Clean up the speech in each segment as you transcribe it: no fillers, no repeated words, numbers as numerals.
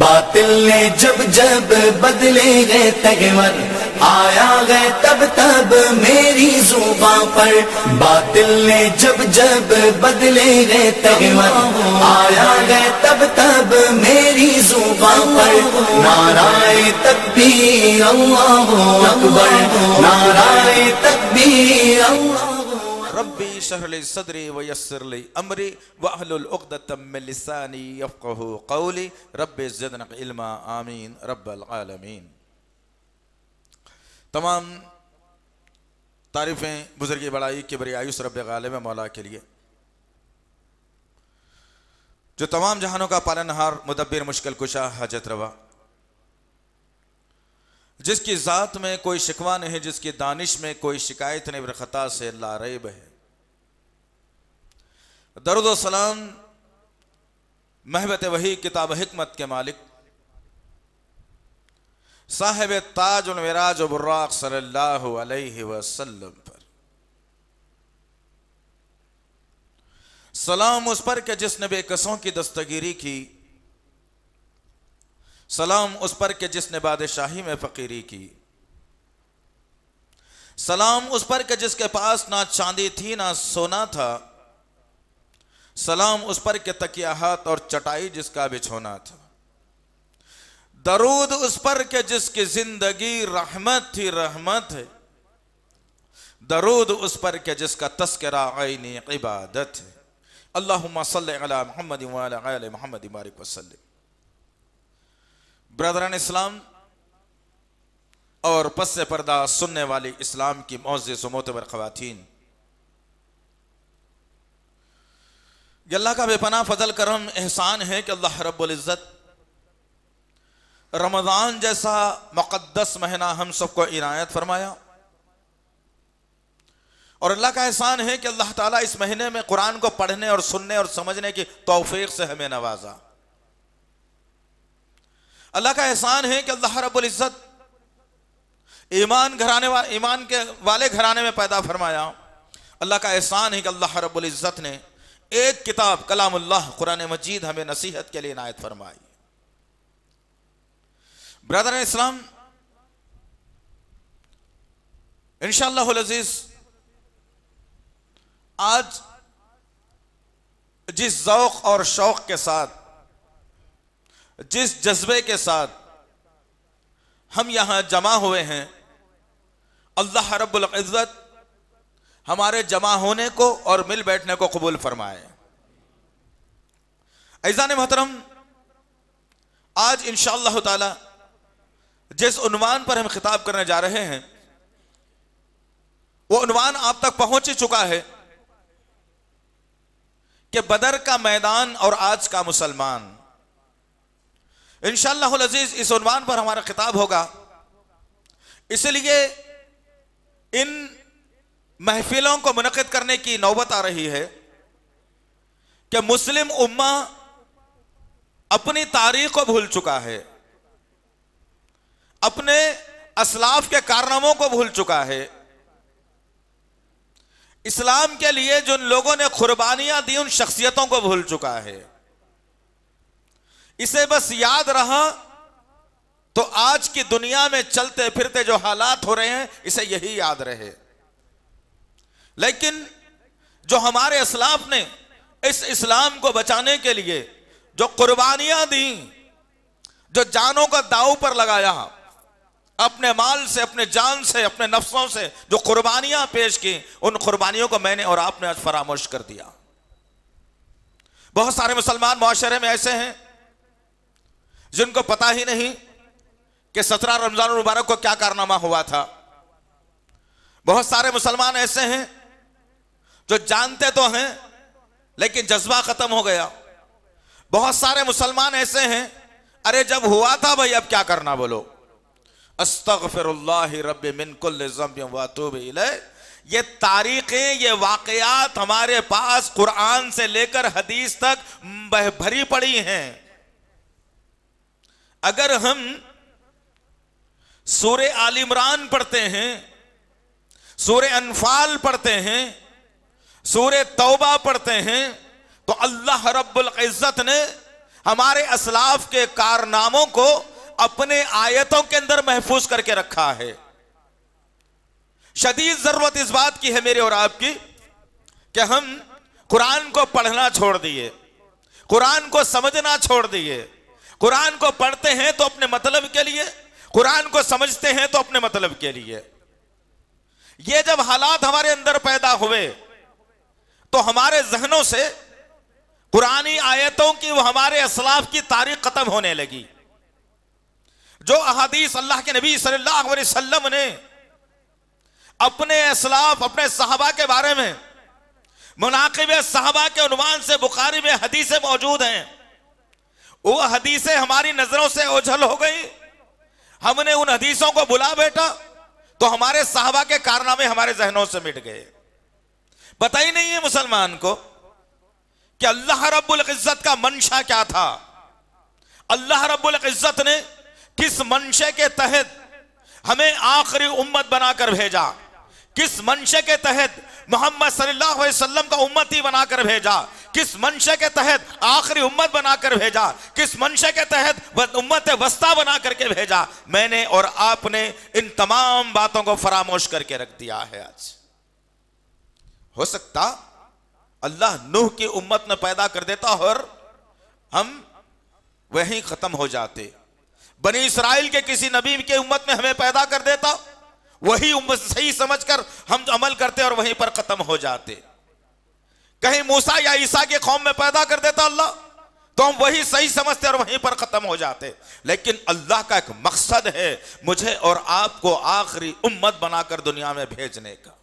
बातिल ने जब जब बदले गए तगवर, आया गए तब तब मेरी जुबां पर। बातिल ने जब जब बदले गए तगवर, आया गए तब तब मेरी जुबां पर। नाराए तकबीर अल्लाहु अकबर, नाराए तकबीर अल्लाह। रब्बी शरह सदरी व यस्सिर ली अमरी वहलुल उक़दतम मिन लिसानी यफ़क़हू क़ौली रब्बि ज़िदनी इल्मा आमीन रब्बल आलमीन। तमाम तारीफ़ें बुज़ुर्गी बड़ाई किबरियाई उस रब्ब गालिब मौला के लिए, जो तमाम जहानों का पालनहार मुदब्बिर मुश्किल कुशा हाजत रवा, जिसकी ज़ात में कोई शिकवा नहीं, जिसकी दानिश में कोई शिकायत नहीं, ख़ता से लारैब है। दरुद व सलाम महबत वही किताब हिकमत के मालिक साहिब ताज उल मिराज व बुर्राक सल्लल्लाहु अलैहि वसल्लम पर सलाम उस पर के जिसने बेकसों की दस्तगीरी की, सलाम उस पर के जिसने बादशाही में फकीरी की, सलाम उस पर के जिसके पास ना चांदी थी ना सोना था, सलाम उस पर के तकिया हाथ और चटाई जिसका बिछोना था। दरूद उस पर के जिसकी जिंदगी रहमत थी रहमत है, दरूद उस पर के जिसका तस्करा आईनी इबादत है। अल्लाहुम्मा सल्लि अला मुहम्मद व अला आलि मुहम्मद बारिक वसल्लिम। ब्रदरान इस्लाम और पस्से पर्दा सुनने वाली इस्लाम की मोअज़्ज़िज़ व मोतबर ख़वातीन, ये अल्लाह का बेपनाह फजल करम एहसान है कि अल्लाह रब्बुल इज़्ज़त रमज़ान जैसा मुक़द्दस महीना हम सबको इनायत फरमाया, और अल्लाह का एहसान है कि अल्लाह ताला इस महीने में कुरान को पढ़ने और सुनने और समझने की तौफीक से हमें नवाजा। अल्लाह का एहसान है कि अल्लाह रब्बुल इज़्ज़त ईमान के वाले घराने में पैदा फरमाया। अल्लाह का एहसान है कि अल्लाह रब्बुल इज़्ज़त ने एक किताब कलामुल्लाह कुरान मजीद हमें नसीहत के लिए इनायत फरमाई। ब्रदर इस्लाम, इंशाअल्लाहुल अज़ीज़ आज जिस ज़ौक़ और शौक़ के साथ, जिस जज्बे के साथ हम यहां जमा हुए हैं, अल्लाह रब्बुल इज़्ज़त हमारे जमा होने को और मिल बैठने को कबूल फरमाए। ऐज़ान मोहतरम, आज इंशाअल्लाह ताला जिस उन्वान पर हम खिताब करने जा रहे हैं, वो उन्वान आप तक पहुंच ही चुका है कि बदर का मैदान और आज का मुसलमान। इंशाअल्लाहुल अज़ीज़ इस उन्वान पर हमारा खिताब होगा। इसलिए इन महफिलों को मुनक़िद करने की नौबत आ रही है कि मुस्लिम उम्मा अपनी तारीख को भूल चुका है, अपने असलाफ के कारनामों को भूल चुका है। इस्लाम के लिए जिन लोगों ने कुर्बानियां दी उन शख्सियतों को भूल चुका है। इसे बस याद रहा तो आज की दुनिया में चलते फिरते जो हालात हो रहे हैं, इसे यही याद रहे। लेकिन जो हमारे असलाफ ने इस इस्लाम को बचाने के लिए जो कुर्बानियां दी, जो जानों का दांव पर लगाया, अपने माल से, अपने जान से, अपने नफ्सों से जो कुर्बानियां पेश की, उन कुर्बानियों को मैंने और आपने आज फरामोश कर दिया। बहुत सारे मुसलमान मुआशरे में ऐसे हैं जिनको पता ही नहीं कि 17 रमजान मुबारक को क्या कारनामा हुआ था। बहुत सारे मुसलमान ऐसे हैं जो जानते तो हैं लेकिन जज्बा खत्म हो गया। बहुत सारे मुसलमान ऐसे हैं, अरे जब हुआ था भाई अब क्या करना, बोलो अस्तगफिरुल्लाह रब्बी मिन कुल्लि ज़ंबिन व अतूबु इलैह। ये तारीखें, ये वाक़यात हमारे पास कुरान से लेकर हदीस तक भरी पड़ी हैं। अगर हम सूरे आल इमरान पढ़ते हैं, सूरे अनफाल पढ़ते हैं, सूरे तौबा पढ़ते हैं, तो अल्लाह रब्बुल इज़्ज़त ने हमारे असलाफ के कारनामों को अपने आयतों के अंदर महफूज करके रखा है। शदीद जरूरत इस बात की है मेरे और आपकी कि हम कुरान को पढ़ना छोड़ दिए, कुरान को समझना छोड़ दिए। कुरान को पढ़ते हैं तो अपने मतलब के लिए, कुरान को समझते हैं तो अपने मतलब के लिए। ये जब हालात हमारे अंदर पैदा हुए तो हमारे जहनों से कुरानी आयतों की, वो हमारे असलाफ की तारीख खत्म होने लगी। जो अहादीस अल्लाह के नबी सल्लल्लाहु अलैहि वसल्लम ने अपने असलाफ, अपने सहाबा के बारे में मुनाकिब सहाबा के उन्वान से बुखारी में हदीसें मौजूद हैं, वो हदीसें हमारी नजरों से ओझल हो गई। हमने उन हदीसों को भुला बैठा तो हमारे सहाबा के कारनामे हमारे जहनों से मिट गए। पता ही नहीं है मुसलमान को कि अल्लाह रब्बुल इज्जत का मंशा क्या था। अल्लाह रब्बुल इज्जत ने किस मंशे के तहत हमें आखिरी उम्मत बनाकर भेजा, किस मंशे के तहत मोहम्मद सल्लल्लाहु अलैहि वसल्लम का उम्मती बनाकर भेजा, किस मंशे के तहत आखिरी उम्मत बनाकर भेजा, किस मंशे के तहत उम्मत वस्ता बना करके भेजा। मैंने और आपने इन तमाम बातों को फरामोश करके रख दिया है। आज हो सकता अल्लाह नूह की उम्मत में पैदा कर देता और हम वहीं खत्म हो जाते। बनी इसराइल के किसी नबी के उम्मत में हमें पैदा कर देता, वही उम्मत सही समझकर हम अमल करते और वहीं पर खत्म हो जाते। कहीं मूसा या ईसा के कौम में पैदा कर देता अल्लाह तो हम वही सही समझते और वहीं पर खत्म हो जाते। लेकिन अल्लाह का एक मकसद है मुझे और आपको आखिरी उम्मत बनाकर दुनिया में भेजने का।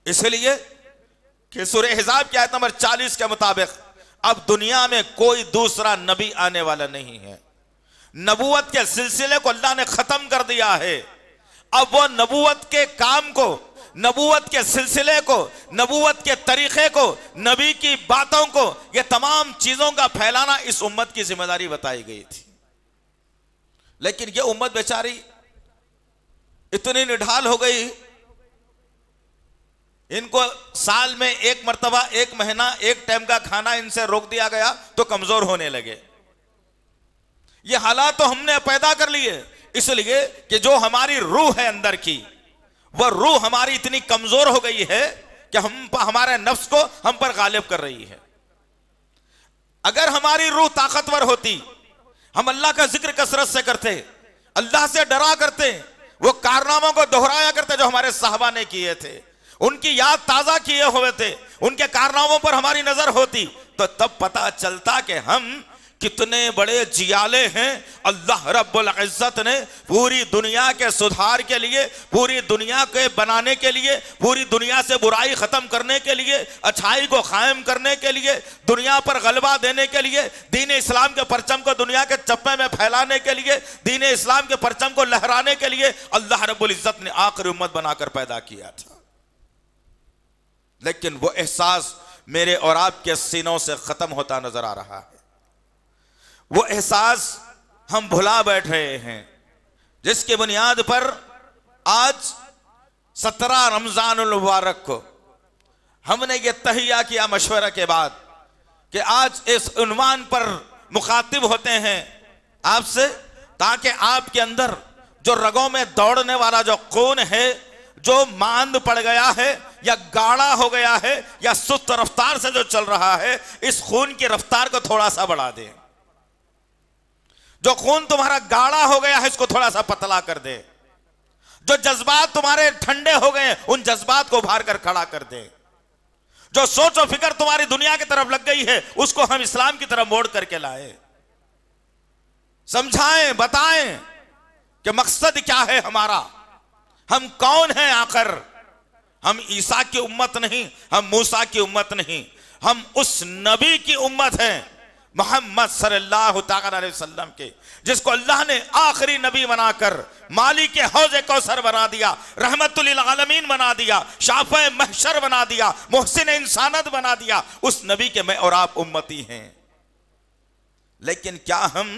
इसलिए कि सूरह अहज़ाब की आयत नंबर 40 के मुताबिक अब दुनिया में कोई दूसरा नबी आने वाला नहीं है। नबूवत के सिलसिले को अल्लाह ने खत्म कर दिया है। अब वो नबूवत के काम को, नबूवत के सिलसिले को, नबूवत के तरीके को, नबी की बातों को, ये तमाम चीजों का फैलाना इस उम्मत की जिम्मेदारी बताई गई थी। लेकिन ये उम्मत बेचारी इतनी निढाल हो गई, इनको साल में एक मर्तबा, एक महीना, एक टाइम का खाना इनसे रोक दिया गया तो कमजोर होने लगे। ये हालात तो हमने पैदा कर लिए इसलिए कि जो हमारी रूह है अंदर की, वह रूह हमारी इतनी कमजोर हो गई है कि हमारे नफ्स को हम पर गालिब कर रही है। अगर हमारी रूह ताकतवर होती, हम अल्लाह का जिक्र कसरत से करते, अल्लाह से डरा करते, वो कारनामों को दोहराया करते जो हमारे साहबा ने किए थे, उनकी याद ताजा किए हुए थे, उनके कारनामों पर हमारी नजर होती तो तब पता चलता कि हम कितने बड़े जियाले हैं। अल्लाह रब्बुल इज्जत ने पूरी दुनिया के सुधार के लिए, पूरी दुनिया के बनाने के लिए, पूरी दुनिया से बुराई खत्म करने के लिए, अच्छाई को कायम करने के लिए, दुनिया पर गलबा देने के लिए, दीन इस्लाम के परचम को दुनिया के चप्पे में फैलाने के लिए, दीन इस्लाम के परचम को लहराने के लिए अल्लाह रब्बुल इज्जत ने आखिरी उम्मत बनाकर पैदा किया था। लेकिन वो एहसास मेरे और आपके सीनों से खत्म होता नजर आ रहा है। वो एहसास हम भुला बैठ रहे हैं जिसकी बुनियाद पर आज 17 रमजानुल मुबारक को हमने ये तहिया किया मशवरा के बाद कि आज इस उन्वान पर मुखातिब होते हैं आपसे, ताकि आपके अंदर जो रगों में दौड़ने वाला जो खून है, जो मांद पड़ गया है या गाढ़ा हो गया है या सुस्त रफ्तार से जो चल रहा है, इस खून की रफ्तार को थोड़ा सा बढ़ा दें। जो खून तुम्हारा गाढ़ा हो गया है इसको थोड़ा सा पतला कर दे। जो जज्बात तुम्हारे ठंडे हो गए उन जज्बात को उभार कर खड़ा कर दे। जो सोच और फिक्र तुम्हारी दुनिया की तरफ लग गई है उसको हम इस्लाम की तरफ मोड़ करके लाए, समझाएं, बताएं कि मकसद क्या है हमारा, हम कौन हैं आखिर। हम ईसा की उम्मत नहीं, हम मूसा की उम्मत नहीं, हम उस नबी की उम्मत हैं मोहम्मद सल्लल्लाहु अलैहि वसल्लम के, जिसको अल्लाह ने आखिरी नबी बनाकर मालिक के हौज़े कौसर बना दिया, रहमतुल लिल आलमीन बना दिया, शाफ़े महशर बना दिया, मुहसिन इंसानत बना दिया। उस नबी के मैं और आप उम्मती हैं। लेकिन क्या हम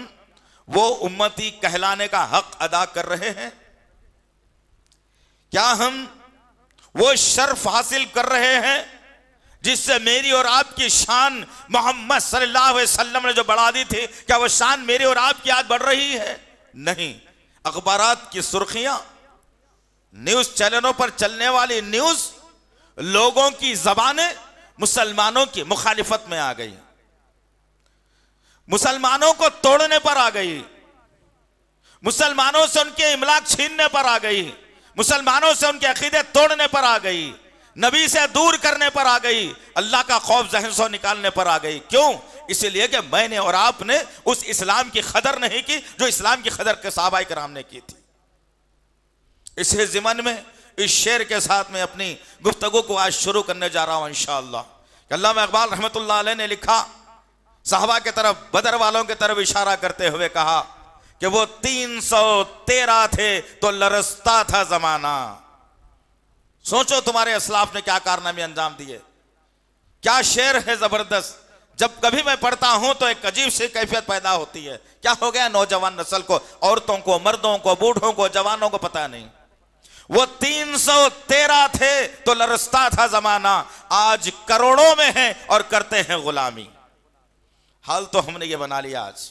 वो उम्मती कहलाने का हक अदा कर रहे हैं? क्या हम वो शर्फ हासिल कर रहे हैं जिससे मेरी और आपकी शान मोहम्मद सल्लल्लाहु अलैहि वसल्लम ने जो बढ़ा दी थी, क्या वो शान मेरी और आपकी आज बढ़ रही है? नहीं। अखबारात की सुर्खियां, न्यूज चैनलों पर चलने वाली न्यूज, लोगों की जबानें मुसलमानों की मुखालिफत में आ गई, मुसलमानों को तोड़ने पर आ गई, मुसलमानों से उनके इमलाक छीनने पर आ गई, मुसलमानों से उनके अकीदे तोड़ने पर आ गई, नबी से दूर करने पर आ गई, अल्लाह का खौफ जहन से निकालने पर आ गई। क्यों? इसलिए कि मैंने और आपने उस इस्लाम की कदर नहीं की जो इस्लाम की कदर के सहाबाए किराम ने की थी। इसी ज़िमन में इस शेर के साथ में अपनी गुफ्तगू को आज शुरू करने जा रहा हूं इंशाअल्लाह। अल्लामा इकबाल रहमतुल्लाह अलैह ने लिखा, सहाबा के तरफ, बदर वालों की तरफ इशारा करते हुए कहा कि वो 313 थे तो लरसता था जमाना। सोचो तुम्हारे असलाफ ने क्या कारनामे अंजाम दिए। क्या शेर है जबरदस्त। जब कभी मैं पढ़ता हूं तो एक अजीब सी कैफियत पैदा होती है। क्या हो गया नौजवान नस्ल को, औरतों को, मर्दों को, बूढ़ों को, जवानों को पता नहीं। वो 313 थे तो लरसता था जमाना, आज करोड़ों में है और करते हैं गुलामी। हाल तो हमने ये बना लिया। आज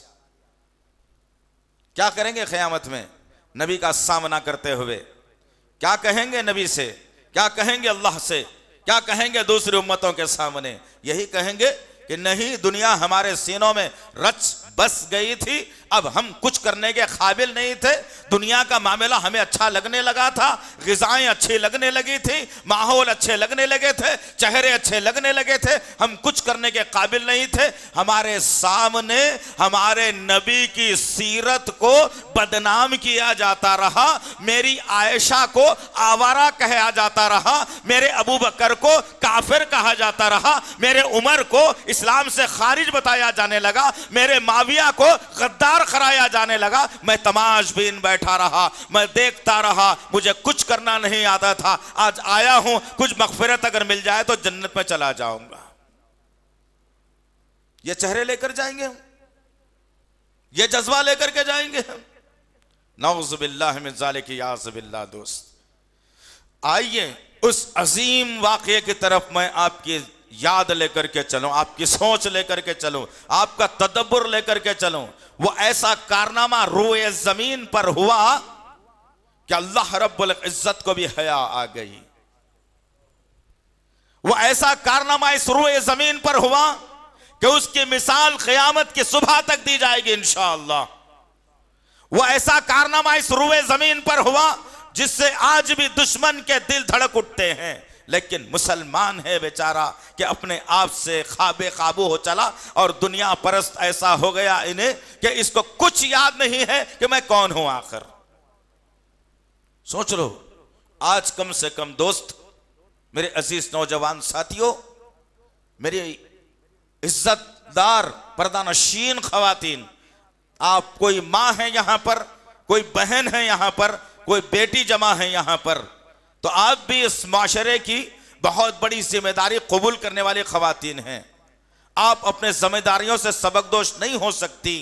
क्या करेंगे क़यामत में नबी का सामना करते हुए? क्या कहेंगे नबी से, क्या कहेंगे अल्लाह से, क्या कहेंगे दूसरी उम्मतों के सामने? यही कहेंगे कि नहीं, दुनिया हमारे सीनों में रच बस गई थी, अब हम कुछ करने के काबिल नहीं थे। दुनिया का मामला हमें अच्छा लगने लगा था, ग़िज़ाएं अच्छी लगने लगी थी, माहौल अच्छे लगने लगे थे, चेहरे अच्छे लगने लगे थे, हम कुछ करने के काबिल नहीं थे। हमारे सामने हमारे नबी की सीरत को बदनाम किया जाता रहा, मेरी आयशा को आवारा कहा जाता रहा, मेरे अबू बकर को काफिर कहा जाता रहा, मेरे उमर को इस्लाम से खारिज बताया जाने लगा, मेरे माविया को गद्दार कराया जाने लगा। मैं तमाशबीन बैठा रहा, मैं देखता रहा, मुझे कुछ करना नहीं आता था। आज आया हूं, कुछ मग़फ़िरत अगर मिल जाए तो जन्नत में चला जाऊंगा। ये चेहरे लेकर जाएंगे हम, ये जज्बा लेकर के जाएंगे हम। नऊज़ु बिल्लाहि मिन ज़ालिक याज़ बिल्लाह। दोस्त आइए उस अजीम वाक़ये की तरफ मैं आपकी याद लेकर के चलूं, आपकी सोच लेकर के चलूं, आपका तदब्बुर लेकर के चलूं। वो ऐसा कारनामा रूए जमीन पर हुआ कि अल्लाह रब्बुल इज्जत को भी हया आ गई। वो ऐसा कारनामा इस रूए जमीन पर हुआ कि उसकी मिसाल क़यामत की सुबह तक दी जाएगी इंशाअल्लाह। वो ऐसा कारनामा इस रूए जमीन पर हुआ जिससे आज भी दुश्मन के दिल धड़क उठते हैं, लेकिन मुसलमान है बेचारा कि अपने आप से खाबे काबू हो चला और दुनिया परस्त ऐसा हो गया इन्हें कि इसको कुछ याद नहीं है कि मैं कौन हूं आखिर। सोच लो, आज कम से कम दोस्त, मेरे अजीज नौजवान साथियों, मेरी इज्जतदार पर्दानशीन खवातीन, आप कोई माँ है यहां पर, कोई बहन है यहां पर, कोई बेटी जमा है यहां पर, तो आप भी इस माशरे की बहुत बड़ी जिम्मेदारी कबूल करने वाली खवातीन हैं। आप अपने जिम्मेदारियों से सबकदोश नहीं हो सकती,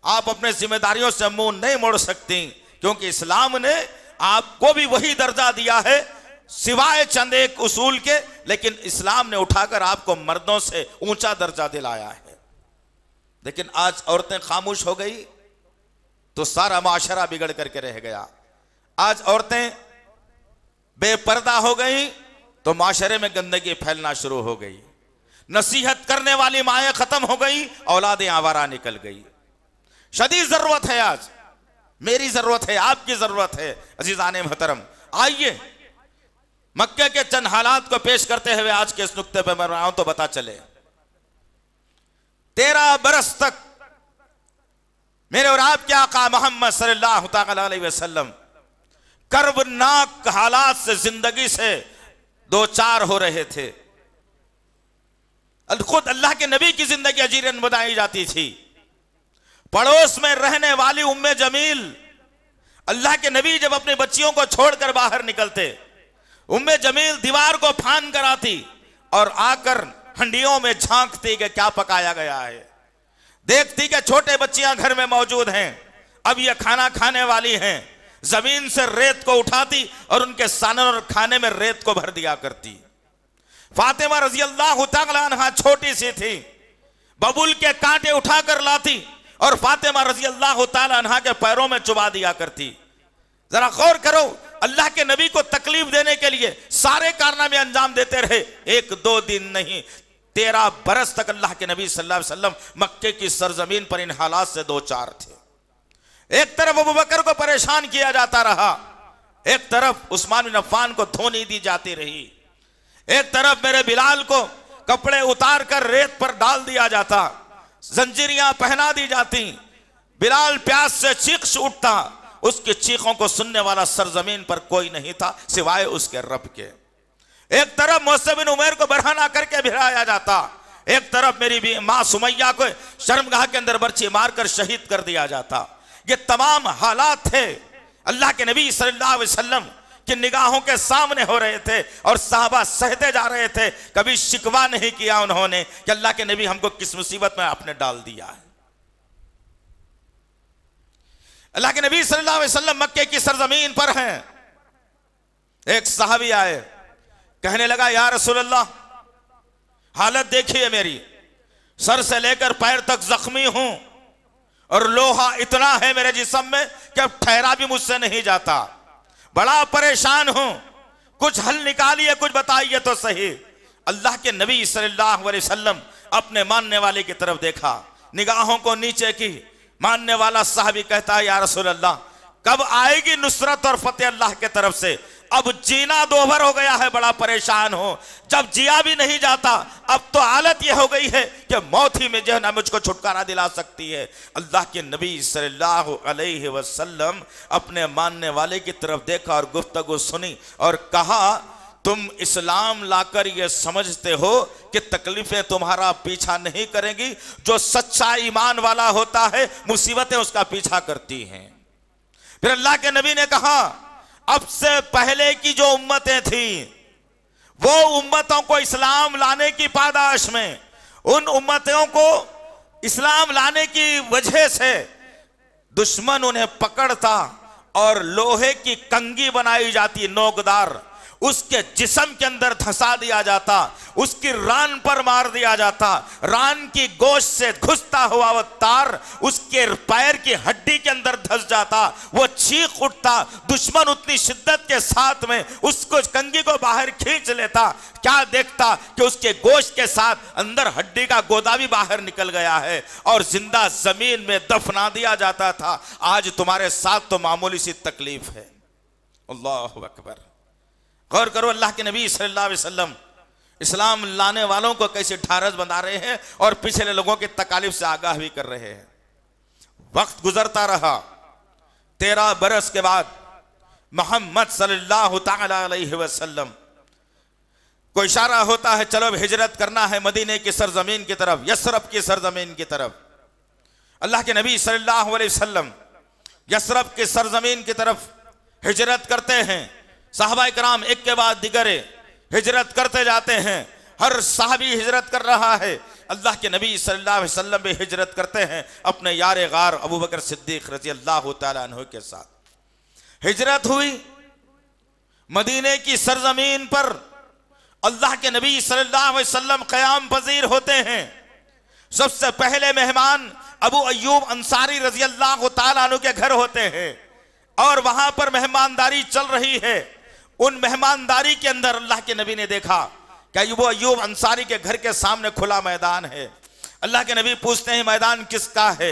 आप अपने जिम्मेदारियों से मुंह नहीं मोड़ सकती, क्योंकि इस्लाम ने आपको भी वही दर्जा दिया है सिवाय चंद एक उसूल के, लेकिन इस्लाम ने उठाकर आपको मर्दों से ऊंचा दर्जा दिलाया है। लेकिन आज औरतें खामोश हो गई तो सारा माशरा बिगड़ करके रह गया। आज औरतें बेपर्दा हो गई तो माशरे में गंदगी फैलना शुरू हो गई। नसीहत करने वाली माएँ खत्म हो गई, औलादें आवारा निकल गई। शदीद जरूरत है, आज मेरी जरूरत है, आपकी जरूरत है। अजीजाने मोहतरम, आइए मक्के के चंद हालात को पेश करते हुए आज के इस नुक्ते पर मैं आऊं तो बता चले। 13 बरस तक मेरे और आपके आका मोहम्मद सल्लल्लाहु अलैहि वसल्लम कर्बनाक हालात से, जिंदगी से दो चार हो रहे थे। खुद अल्लाह के नबी की जिंदगी अजीरन बताई जाती थी। पड़ोस में रहने वाली उम्मे जमील, अल्लाह के नबी जब अपनी बच्चियों को छोड़कर बाहर निकलते, उम्मे जमील दीवार को फान कर आती और आकर हंडियों में झांकती कि क्या पकाया गया है। देखती कि छोटे बच्चियां घर में मौजूद हैं, अब ये खाना खाने वाली हैं। जमीन से रेत को उठाती और उनके सानन और खाने में रेत को भर दिया करती। फातिमा रजी अल्लाह तआला अन्हा छोटी सी थी, बबूल के कांटे उठाकर लाती और फातिमा रजी अल्लाह तआला अन्हा के पैरों में चुबा दिया करती। जरा गौर करो, अल्लाह के नबी को तकलीफ देने के लिए सारे कारनामे अंजाम देते रहे। 1-2 दिन नहीं, 13 बरस तक अल्लाह के नबी सल्लल्लाहु अलैहि वसल्लम मक्के की सरजमीन पर इन हालात से दो चार थे। एक तरफ अबू बकर को परेशान किया जाता रहा, एक तरफ उस्मान बिन अफ़्फ़ान को धोनी दी जाती रही, एक तरफ मेरे बिलाल को कपड़े उतार कर रेत पर डाल दिया जाता, जंजीरियां पहना दी जाती, बिलाल प्यास से चीख उठता, उसकी चीखों को सुनने वाला सरजमीन पर कोई नहीं था सिवाय उसके रब के। एक तरफ मुअज़्ज़ब बिन उमैर को बरहना करके भिड़ाया जाता, एक तरफ मेरी मां सुमैया को शर्मगाह के अंदर बर्छी मारकर शहीद कर दिया जाता। ये तमाम हालात थे अल्लाह के नबी सल्लल्लाहु अलैहि वसल्लम की निगाहों के सामने हो रहे थे और साहबा सहते जा रहे थे। कभी शिकवा नहीं किया उन्होंने कि अल्लाह के नबी हमको किस मुसीबत में आपने डाल दिया है। अल्लाह के नबी सल्लल्लाहु अलैहि वसल्लम मक्के की सरजमीन पर हैं। एक सहाबी आए, कहने लगा या रसूल अल्लाह, हालत देखिए मेरी, सर से लेकर पैर तक जख्मी हूं और लोहा इतना है मेरे जिस्म में कि अब ठहरा भी मुझसे नहीं जाता, बड़ा परेशान हूं, कुछ हल निकालिए, कुछ बताइए तो सही। अल्लाह के नबी सल्लल्लाहु अलैहि वसल्लम अपने मानने वाले की तरफ देखा, निगाहों को नीचे की। मानने वाला साहबी कहता है या रसूल अल्लाह, कब आएगी नुसरत और फतेह अल्लाह के तरफ से? अब जीना दोभर हो गया है, बड़ा परेशान हो, जब जिया भी नहीं जाता, अब तो हालत यह हो गई है कि मौत ही में जो है ना मुझको छुटकारा दिला सकती है। अल्लाह के नबी सल्लल्लाहु अलैहि वसल्लम अपने मानने वाले की तरफ देखा और गुफ्तगू सुनी और कहा, तुम इस्लाम लाकर ये समझते हो कि तकलीफें तुम्हारा पीछा नहीं करेंगी? जो सच्चा ईमान वाला होता है मुसीबतें उसका पीछा करती हैं। फिर अल्लाह के नबी ने कहा, अब से पहले की जो उम्मतें थी वो उम्मतों को इस्लाम लाने की पादाश में, उन उम्मतों को इस्लाम लाने की वजह से दुश्मन उन्हें पकड़ता और लोहे की कंगी बनाई जाती, नोकदार, उसके जिस्म के अंदर धंसा दिया जाता, उसकी रान पर मार दिया जाता, रान की गोश्त से घुसता हुआ वो तार उसके पैर की हड्डी के अंदर धंस जाता, वो चीख उठता, दुश्मन उतनी शिद्दत के साथ में उसको कंगी को बाहर खींच लेता, क्या देखता कि उसके गोश्त के साथ अंदर हड्डी का गोदा भी बाहर निकल गया है और जिंदा जमीन में दफना दिया जाता था। आज तुम्हारे साथ तो मामूली सी तकलीफ है। अल्लाहु अकबर। गौर करो, अल्लाह के नबी सल्लल्लाहु अलैहि वसल्लम इस्लाम लाने वालों को कैसे ढारस बंधा रहे हैं और पिछले लोगों की तकालीफ से आगाह भी कर रहे हैं। वक्त गुजरता रहा, 13 बरस के बाद मोहम्मद सल्लल्लाहु ताला अलैहि वसल्लम को इशारा होता है, चलो हिजरत करना है मदीने की सरजमीन की तरफ, यसरब की सरजमीन की तरफ। अल्लाह के नबी सल्लल्लाहु अलैहि वसल्लम यसरब की सरजमीन की तरफ हिजरत करते हैं। साहबा कराम एक के बाद दिगरे हिजरत करते जाते हैं, हर साहबी हिजरत कर रहा है। अल्लाह के नबी सल्लल्लाहु अलैहि वसल्लम भी हिजरत करते हैं अपने यार गार अबू बकर सिद्दीक रज़ी अल्लाह तआला अन्हु के साथ। हिजरत हुई, मदीने की सरजमीन पर अल्लाह के नबी सल्लल्लाहु अलैहि वसल्लम क़याम पजीर होते हैं। सबसे पहले मेहमान अबू अय्यूब अंसारी रज़ी अल्लाह तआला अन्हु के घर होते हैं और वहां पर मेहमानदारी चल रही है। उन मेहमानदारी के अंदर अल्लाह के नबी ने देखा कि वो अय्यूब अंसारी के घर के सामने खुला मैदान है। अल्लाह के नबी पूछते हैं मैदान किसका है?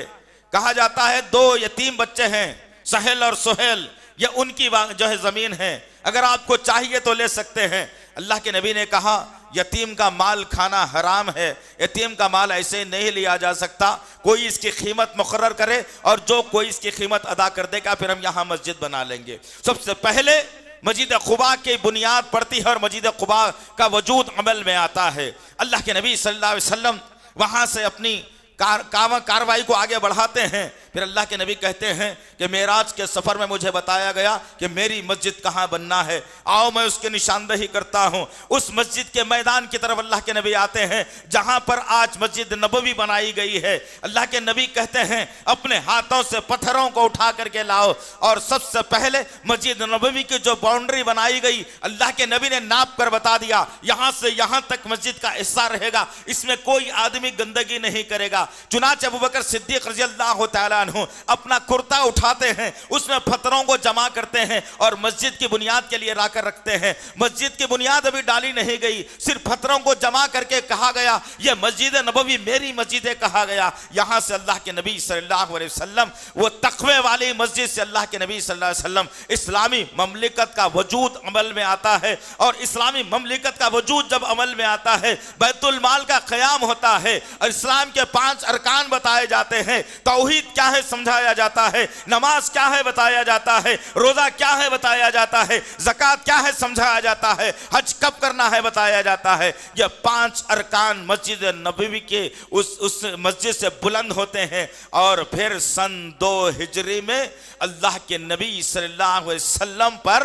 कहा जाता है 2 यतीम बच्चे हैं, सहेल और सुहेल, ये उनकी जो है जमीन है, अगर आपको चाहिए तो ले सकते हैं। अल्लाह के नबी ने कहा यतीम का माल खाना हराम है, यतीम का माल ऐसे नहीं लिया जा सकता, कोई इसकी कीमत मुकर्रर करे और जो कोई इसकी कीमत अदा कर देगा फिर हम यहाँ मस्जिद बना लेंगे। सबसे पहले मस्जिद खुबा की बुनियाद पड़ती है और मस्जिद खुबा का वजूद अमल में आता है। अल्लाह के नबी सल्लल्लाहु अलैहि वसल्लम वहाँ से अपनी कार्रवाई को आगे बढ़ाते हैं। फिर अल्लाह के नबी कहते हैं कि मेराज के सफर में मुझे बताया गया कि मेरी मस्जिद कहाँ बनना है, आओ मैं उसकी निशानदही करता हूँ। उस मस्जिद के मैदान की तरफ अल्लाह के नबी आते हैं जहाँ पर आज मस्जिद नबवी बनाई गई है। अल्लाह के नबी कहते हैं अपने हाथों से पत्थरों को उठा करके लाओ, और सबसे पहले मस्जिद नबवी की जो बाउंड्री बनाई गई अल्लाह के नबी ने नाप कर बता दिया, यहाँ से यहाँ तक मस्जिद का हिस्सा रहेगा, इसमें कोई आदमी गंदगी नहीं करेगा। चुनांचे अबू बकर सिद्दीक रज़ी अल्लाह तआला अन्हु अपना कुर्ता उठाते हैं, उसमें पत्थरों को जमा करते हैं और मस्जिद की बुनियाद के लिए लाकर रखते हैं। मस्जिद की बुनियाद अभी डाली नहीं गई, सिर्फ पत्थरों को जमा करके कहा गया यह मस्जिद नबवी मेरी मस्जिद है कहा गया। यहां से अल्लाह के नबी सल्लल्लाहु अलैहि वसल्लम वो तकवे वाली मस्जिद से अल्लाह के नबी सल्लल्लाहु अलैहि वसल्लम इस्लामी ममलिकत का वजूद अमल में आता है। और इस्लामी ममलिकत का वजूद जब अमल में आता है, बैतुल माल का क़याम होता है और इस्लाम के 5 अरकान बताए जाते हैं। तौहीद क्या है समझाया जाता है, नमाज क्या है बताया जाता है, रोजा क्या है बताया जाता है, ज़कात क्या है समझाया जाता है, हज कब करना है बताया जाता है। यह 5 अरकान मस्जिद नबवी के उस मस्जिद से बुलंद होते हैं। और फिर सन 2 हिजरी में अल्लाह के नबी सल्लल्लाहु अलैहि वसल्लम पर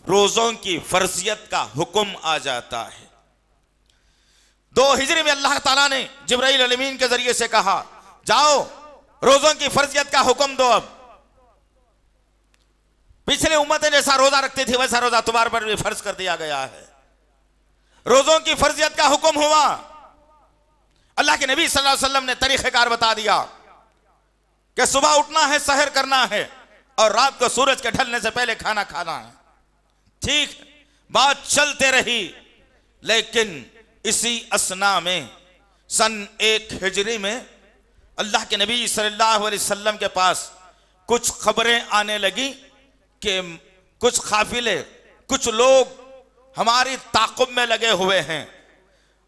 रोजों की फर्जियत का हुक्म आ जाता है। 2 हिजरी में अल्लाह ताला ने जिब्राइल अमीन के जरिए से कहा जाओ रोजों की फर्जियत का हुक्म दो। अब पिछले उम्मतें जैसा रोजा रखती थी वैसा रोजा तुम्हारे पर भी फर्ज कर दिया गया है। रोजों की फर्जियत का हुक्म हुआ। अल्लाह के नबी सल्लल्लाहु अलैहि वसल्लम ने तरीक़ेकार बता दिया कि सुबह उठना है, सहर करना है और रात को सूरज के ढलने से पहले खाना खाना है। ठीक बात चलते रही, लेकिन इसी असना में सन 1 हिजरी में अल्लाह के नबी सल्लल्लाहु अलैहि वसल्लम के पास कुछ खबरें आने लगी कि कुछ काफिले, कुछ लोग हमारी ताक़ुब में लगे हुए हैं,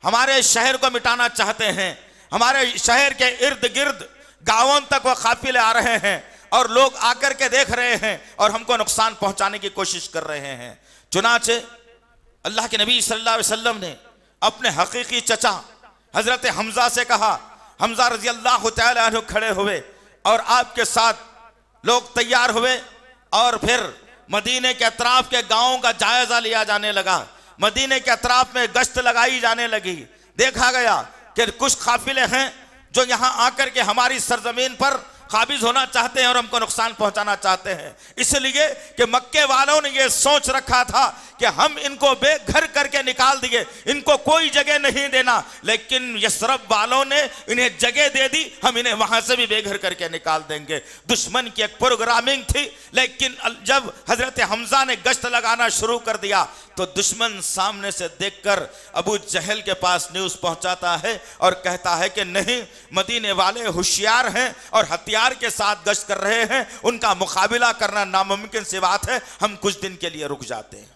हमारे शहर को मिटाना चाहते हैं, हमारे शहर के इर्द गिर्द गांवों तक वह काफिले आ रहे हैं और लोग आकर के देख रहे हैं और हमको नुकसान पहुंचाने की कोशिश कर रहे हैं। चुनांचे अल्लाह के नबी सल्लल्लाहु अलैहि वसल्लम ने अपने हकीकी चचा हजरत हमजा से कहा। हमजा रजी अल्लाह तआला अन्हु खड़े हुए और आपके साथ लोग तैयार हुए और फिर मदीने के अतराफ के गांवों का जायजा लिया जाने लगा। मदीने के अतराफ में गश्त लगाई जाने लगी। देखा गया कि कुछ काफिले हैं जो यहां आकर के हमारी सरजमीन पर काबिज होना चाहते हैं और हमको नुकसान पहुंचाना चाहते हैं। इसलिए कि मक्के वालों ने यह सोच रखा था कि हम इनको बेघर करके निकाल दिए, इनको कोई जगह नहीं देना, लेकिन यसरब वालों ने इन्हें जगह दे दी, हम इन्हें वहां से भी बेघर करके निकाल देंगे। दुश्मन की एक प्रोग्रामिंग थी। लेकिन जब हजरत हमजा ने गश्त लगाना शुरू कर दिया तो दुश्मन सामने से देखकर अबू जहल के पास न्यूज़ पहुंचाता है और कहता है कि नहीं, मदीने वाले होशियार हैं और हथियार के साथ गश्त कर रहे हैं, उनका मुकाबला करना नामुमकिन सी बात है, हम कुछ दिन के लिए रुक जाते हैं।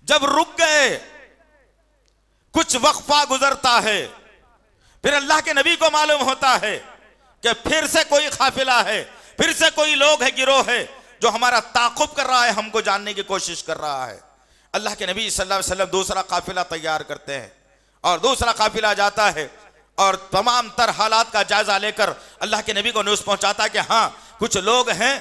जब रुक गए, कुछ वक्फा गुजरता है, फिर अल्लाह के नबी को मालूम होता है कि फिर से कोई काफिला है, फिर से कोई लोग है, गिरोह है जो हमारा ताक़ुब कर रहा है, हमको जानने की कोशिश कर रहा है। अल्लाह के नबी सल्लल्लाहु अलैहि वसल्लम दूसरा काफिला तैयार करते हैं और दूसरा काफिला जाता है और तमाम तर हालात का जायजा लेकर अल्लाह के नबी को न्यूज़ पहुंचाता है कि हाँ, कुछ लोग हैं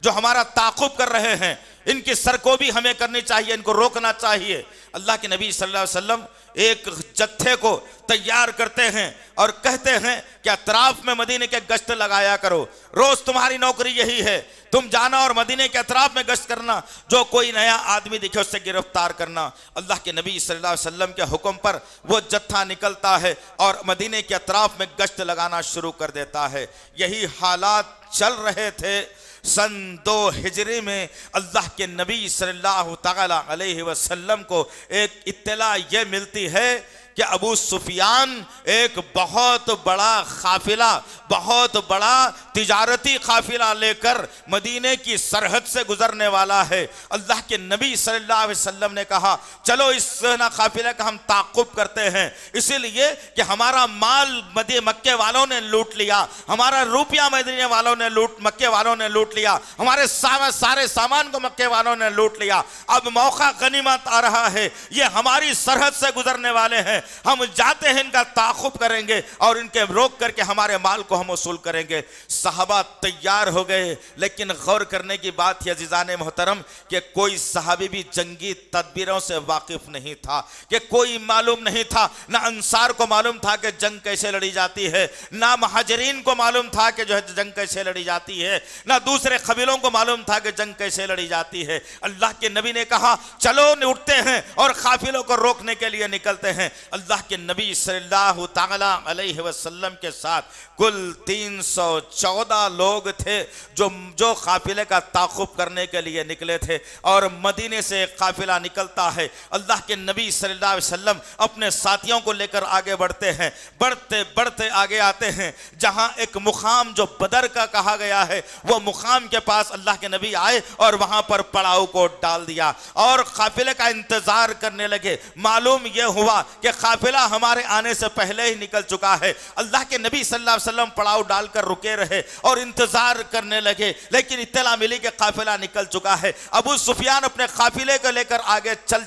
जो हमारा ताक़ुब कर रहे हैं, इनकी सरकोबी हमें करनी चाहिए, इनको रोकना चाहिए। अल्लाह के नबी सल्लल्लाहु अलैहि वसल्लम एक जत्थे को तैयार करते हैं और कहते हैं कि अतराफ में मदीने के गश्त लगाया करो, रोज तुम्हारी नौकरी यही है, तुम जाना और मदीने के अतराफ में गश्त करना, जो कोई नया आदमी दिखे उससे गिरफ्तार करना। अल्लाह के नबी सल्लल्लाहु अलैहि वसल्लम के हुक्म पर वो जत्था निकलता है और मदीने के अतराफ में गश्त लगाना शुरू कर देता है। यही हालात चल रहे थे। सन 2 हिजरी में अल्लाह के नबी सल्लल्लाहु तआला अलैहि वसल्लम को एक इत्तला यह मिलती है कि अबू सुफियान एक बहुत बड़ा काफिला, बहुत बड़ा तिजारती काफिला लेकर मदीने की सरहद से गुजरने वाला है। अल्लाह के नबी सल्लल्लाहु अलैहि वसल्लम ने कहा चलो इस काफिले का हम ताक़ुब करते हैं, इसीलिए कि हमारा माल मक्के वालों ने लूट लिया, हमारा रुपया मदीने वालों ने मक्के वालों ने लूट लिया, हमारे सारे सामान को मक्के वालों ने लूट लिया। अब मौका गनीमत आ रहा है, ये हमारी सरहद से गुजरने वाले हैं, हम जाते हैं इनका ताक़ुब करेंगे और इनके रोक करके हमारे माल को हम वसूल करेंगे। सहाबा तैयार हो गए, लेकिन गौर करने की बात है अज़ीज़ान मोहतरम कि कोई सहाबी भी जंगी तदबीरों से वाकिफ नहीं था, कि कोई मालूम नहीं था। ना अंसार को मालूम था कि जंग कैसे लड़ी जाती है, ना मुहाजिरीन को मालूम था कि जो है जंग कैसे लड़ी जाती है, ना दूसरे कबीलों को मालूम था कि जंग कैसे लड़ी जाती है। अल्लाह के नबी ने कहा चलो उठते हैं और काफिलों को रोकने के लिए निकलते हैं। अल्लाह के नबी सल्लल्लाहु तआला अलैहि वसल्लम के साथ कुल 314 लोग थे जो काफिले का ताक़ुब करने के लिए निकले थे। और मदीने से काफिला निकलता है, अल्लाह के नबी सल्लल्लाहु अलैहि वसल्लम अपने साथियों को लेकर आगे बढ़ते हैं। बढ़ते बढ़ते आगे आते हैं जहां एक मुकाम जो बदर का कहा गया है, वो मुकाम के पास अल्लाह के नबी आए और वहां पर पड़ाव को डाल दिया और काफिले का इंतजार करने लगे। मालूम यह हुआ कि काफिला हमारे आने से पहले ही निकल चुका है। अल्लाह के नबी सल्लल्लाहु अलैहि वसल्लम पड़ाव डालकर रुके रहे और इंतजार करने लगे, लेकिन इत्तला मिली कि काफिला निकल चुका है। अबू सुफियान अपने काफिले को लेकर आगे चल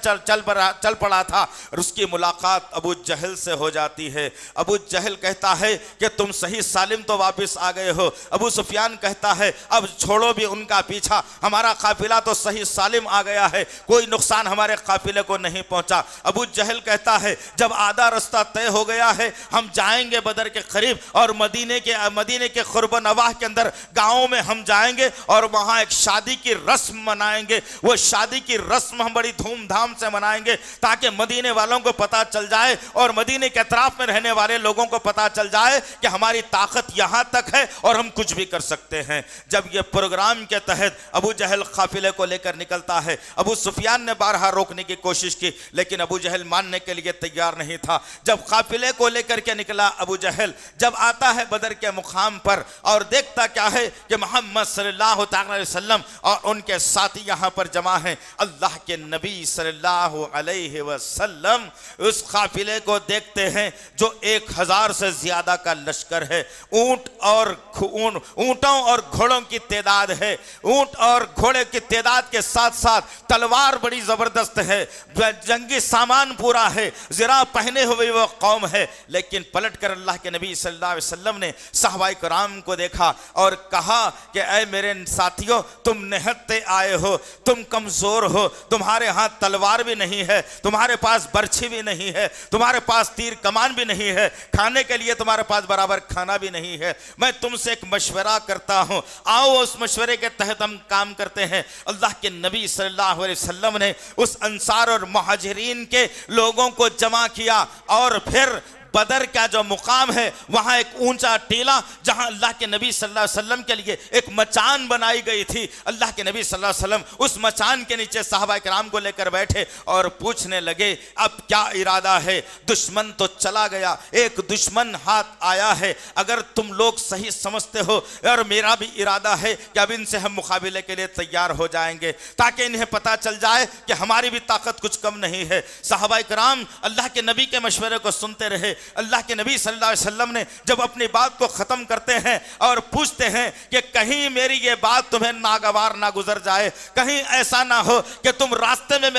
पड़ा था। उसकी मुलाकात अबू जहल से हो जाती है। अबू जहल कहता है कि तुम सही सालिम तो वापस आ गए हो। अबू सुफियान कहता है अब छोड़ो भी उनका पीछा, हमारा काफिला तो सही सालिम आ गया है, कोई नुकसान हमारे काफिले को नहीं पहुंचा। अबू जहल कहता है जब आधा रास्ता तय हो गया है, हम जाएंगे बदर के करीब और मदीने के क़ुर्ब नवाह के अंदर गाँव में हम जाएंगे और वहाँ एक शादी की रस्म मनाएंगे। वो शादी की रस्म हम बड़ी धूमधाम से मनाएंगे ताकि मदीने वालों को पता चल जाए और मदीने के अतराफ में रहने वाले लोगों को पता चल जाए कि हमारी ताकत यहाँ तक है और हम कुछ भी कर सकते हैं। जब ये प्रोग्राम के तहत अबू जहल काफिले को लेकर निकलता है, अबू सुफियान ने बारहा रोकने की कोशिश की, लेकिन अबू जहल मानने के लिए तैयार नहीं था। जब काफिले को लेकर के निकला अबू जहल, जब आता है बदर के मुकाम पर और देखता क्या है कि मोहम्मद सल्लल्लाहु अलैहि वसल्लम और उनके साथी यहाँ पर जमा हैं। अल्लाह के नबी सल्लल्लाहु अलैहि वसल्लम उस काफिले को देखते हैं जो 1000 से ज्यादा का लश्कर है। ऊंटों और घोड़ों की तादाद है, ऊंट और घोड़े की तादाद के साथ साथ तलवार बड़ी जबरदस्त है, जंगी सामान पूरा है, ज़रा पहने हुए वो कौम है। लेकिन पलट कर अल्लाह के नबी सल्लल्लाहु अलैहि वसल्लम ने सहाबाए कराम को देखा और कहा कि ऐ मेरे साथियों, तुम निहत्ते आए हो, तुम कमजोर हो, तुम्हारे हाथ तलवार भी नहीं है, तुम्हारे पास बर्छी भी नहीं है, तुम्हारे पास तीर कमान भी नहीं है, खाने के लिए तुम्हारे पास बराबर खाना भी नहीं है। मैं तुमसे एक मशवरा करता हूं, आओ उस मशवरे के तहत हम काम करते हैं। अल्लाह के नबी सल्लल्लाहु अलैहि वसल्लम ने उस अंसार और मुहाजिरीन के लोगों को जमा किया और फिर बदर का जो मुकाम है वहां एक ऊंचा टीला जहां अल्लाह के नबी सल्लल्लाहु अलैहि वसल्लम के लिए एक मचान बनाई गई थी। अल्लाह के नबी सल्लल्लाहु अलैहि वसल्लम उस मचान के नीचे सहाबा किराम को लेकर बैठे और पूछने लगे अब क्या इरादा है? दुश्मन तो चला गया, एक दुश्मन हाथ आया है, अगर तुम लोग सही समझते हो और मेरा भी इरादा है कि अब इनसे हम मुकाबले के लिए तैयार हो जाएंगे ताकि इन्हें पता चल जाए कि हमारी भी ताकत कुछ कम नहीं है। सहाबा किराम अल्लाह के नबी के मशवरे को सुनते रहे। अल्लाह के नबी सल्लल्लाहु अलैहि वसल्लम ने जब अपनी बात को खत्म करते हैं और पूछते हैं कि कहीं मेरी ये बात तुम्हें नागवार ना गुजर जाए, कहीं ऐसा ना हो कि तुम रास्ते में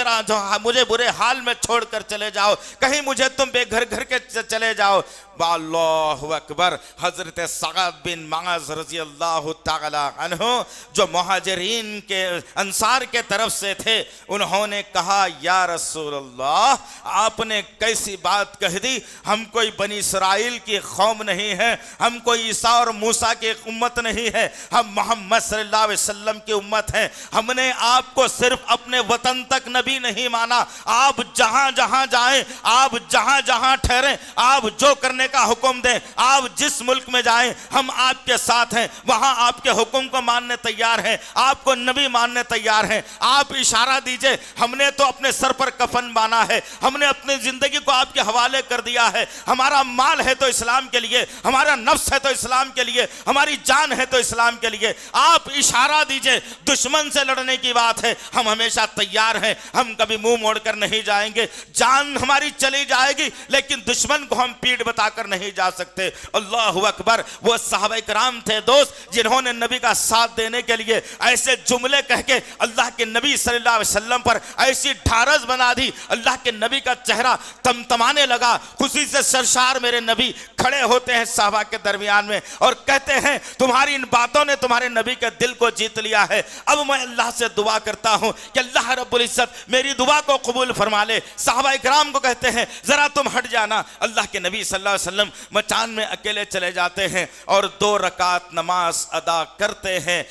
मुझे बुरे हाल में छोड़कर चले जाओ, कहीं मुझे तुम बेघर घर के चले जाओ। अल्लाहु अकबर। हजरत सअद बिन मुआज़ रज़ी अल्लाह तआला अन्हु जो मुहाजिरीन के अंसार के तरफ से थे, उन्होंने कहा या रसूल अल्लाह, आपने कैसी बात कह दी, हम कोई बनी इसराइल की कौम नहीं है, हम कोई ईसा और मूसा की उम्मत नहीं है, हम मोहम्मद सल्लल्लाहु अलैहि वसल्लम की उम्मत हैं। हमने आपको सिर्फ अपने वतन तक नबी नहीं माना, आप जहां जहां जाएं, आप जहां जहां ठहरें, आप जो करने का हुक्म दें, आप जिस मुल्क में जाएं हम आपके साथ हैं, वहां आपके हुक्म को मानने तैयार हैं, आपको नबी मानने तैयार हैं। आप इशारा दीजिए, हमने तो अपने सर पर कफन बांधा है, हमने अपनी जिंदगी को आपके हवाले कर दिया है, हमारा माल है तो इस्लाम के लिए, हमारा नफ्स है तो इस्लाम के लिए, हमारी जान है तो इस्लाम के लिए। आप इशारा दीजिए, दुश्मन से लड़ने की बात है, हम हमेशा तैयार हैं, हम कभी मुंह मोड़कर नहीं जाएंगे। जान हमारी चली जाएगी लेकिन दुश्मन को हम पीठ बताकर नहीं जा सकते। अल्लाह अकबर। वो सहाबा किराम थे दोस्त, जिन्होंने नबी का साथ देने के लिए ऐसे जुमले कह के अल्लाह के नबी सल्लल्लाहु अलैहि वसल्लम पर ऐसी ढारस बना दी, अल्लाह के नबी का चेहरा तमतमाने लगा। खुशी से सरशार मेरे नबी खड़े होते हैं सहाबा के दरमियान में और कहते हैं, तुम्हारी इन बातों ने तुम्हारे नबी के दिल को जीत लिया है। अब मैं अल्लाह से दुआ करता हूं कि अल्लाह रब्बुल इज्जत मेरी दुआ को कबूल फरमा ले। सहाबा किराम को कहते हैं, जरा तुम हट जाना। अल्लाह के नबी सल्लल्लाहु अलैहि वसल्लम मचान में अकेले चले जाते हैं और 2 रकात नमाज अदा करते हैं।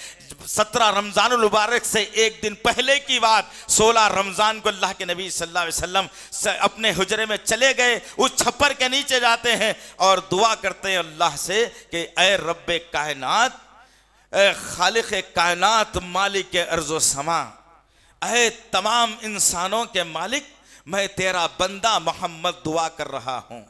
17 रमजानुल मुबारक से एक दिन पहले की बात, 16 रमजान को अल्लाह के नबी सल्लल्लाहु अलैहि वसल्लम अपने हुजरे में चले गए, उस छप्पर के नीचे जाते हैं और दुआ करते हैं अल्लाह से कि ऐ रब्बे कायनात, ऐ खालिक कायनात, मालिक अर्ज़ व समा, ऐ तमाम इंसानों के मालिक, मैं तेरा बंदा मोहम्मद दुआ कर रहा हूं।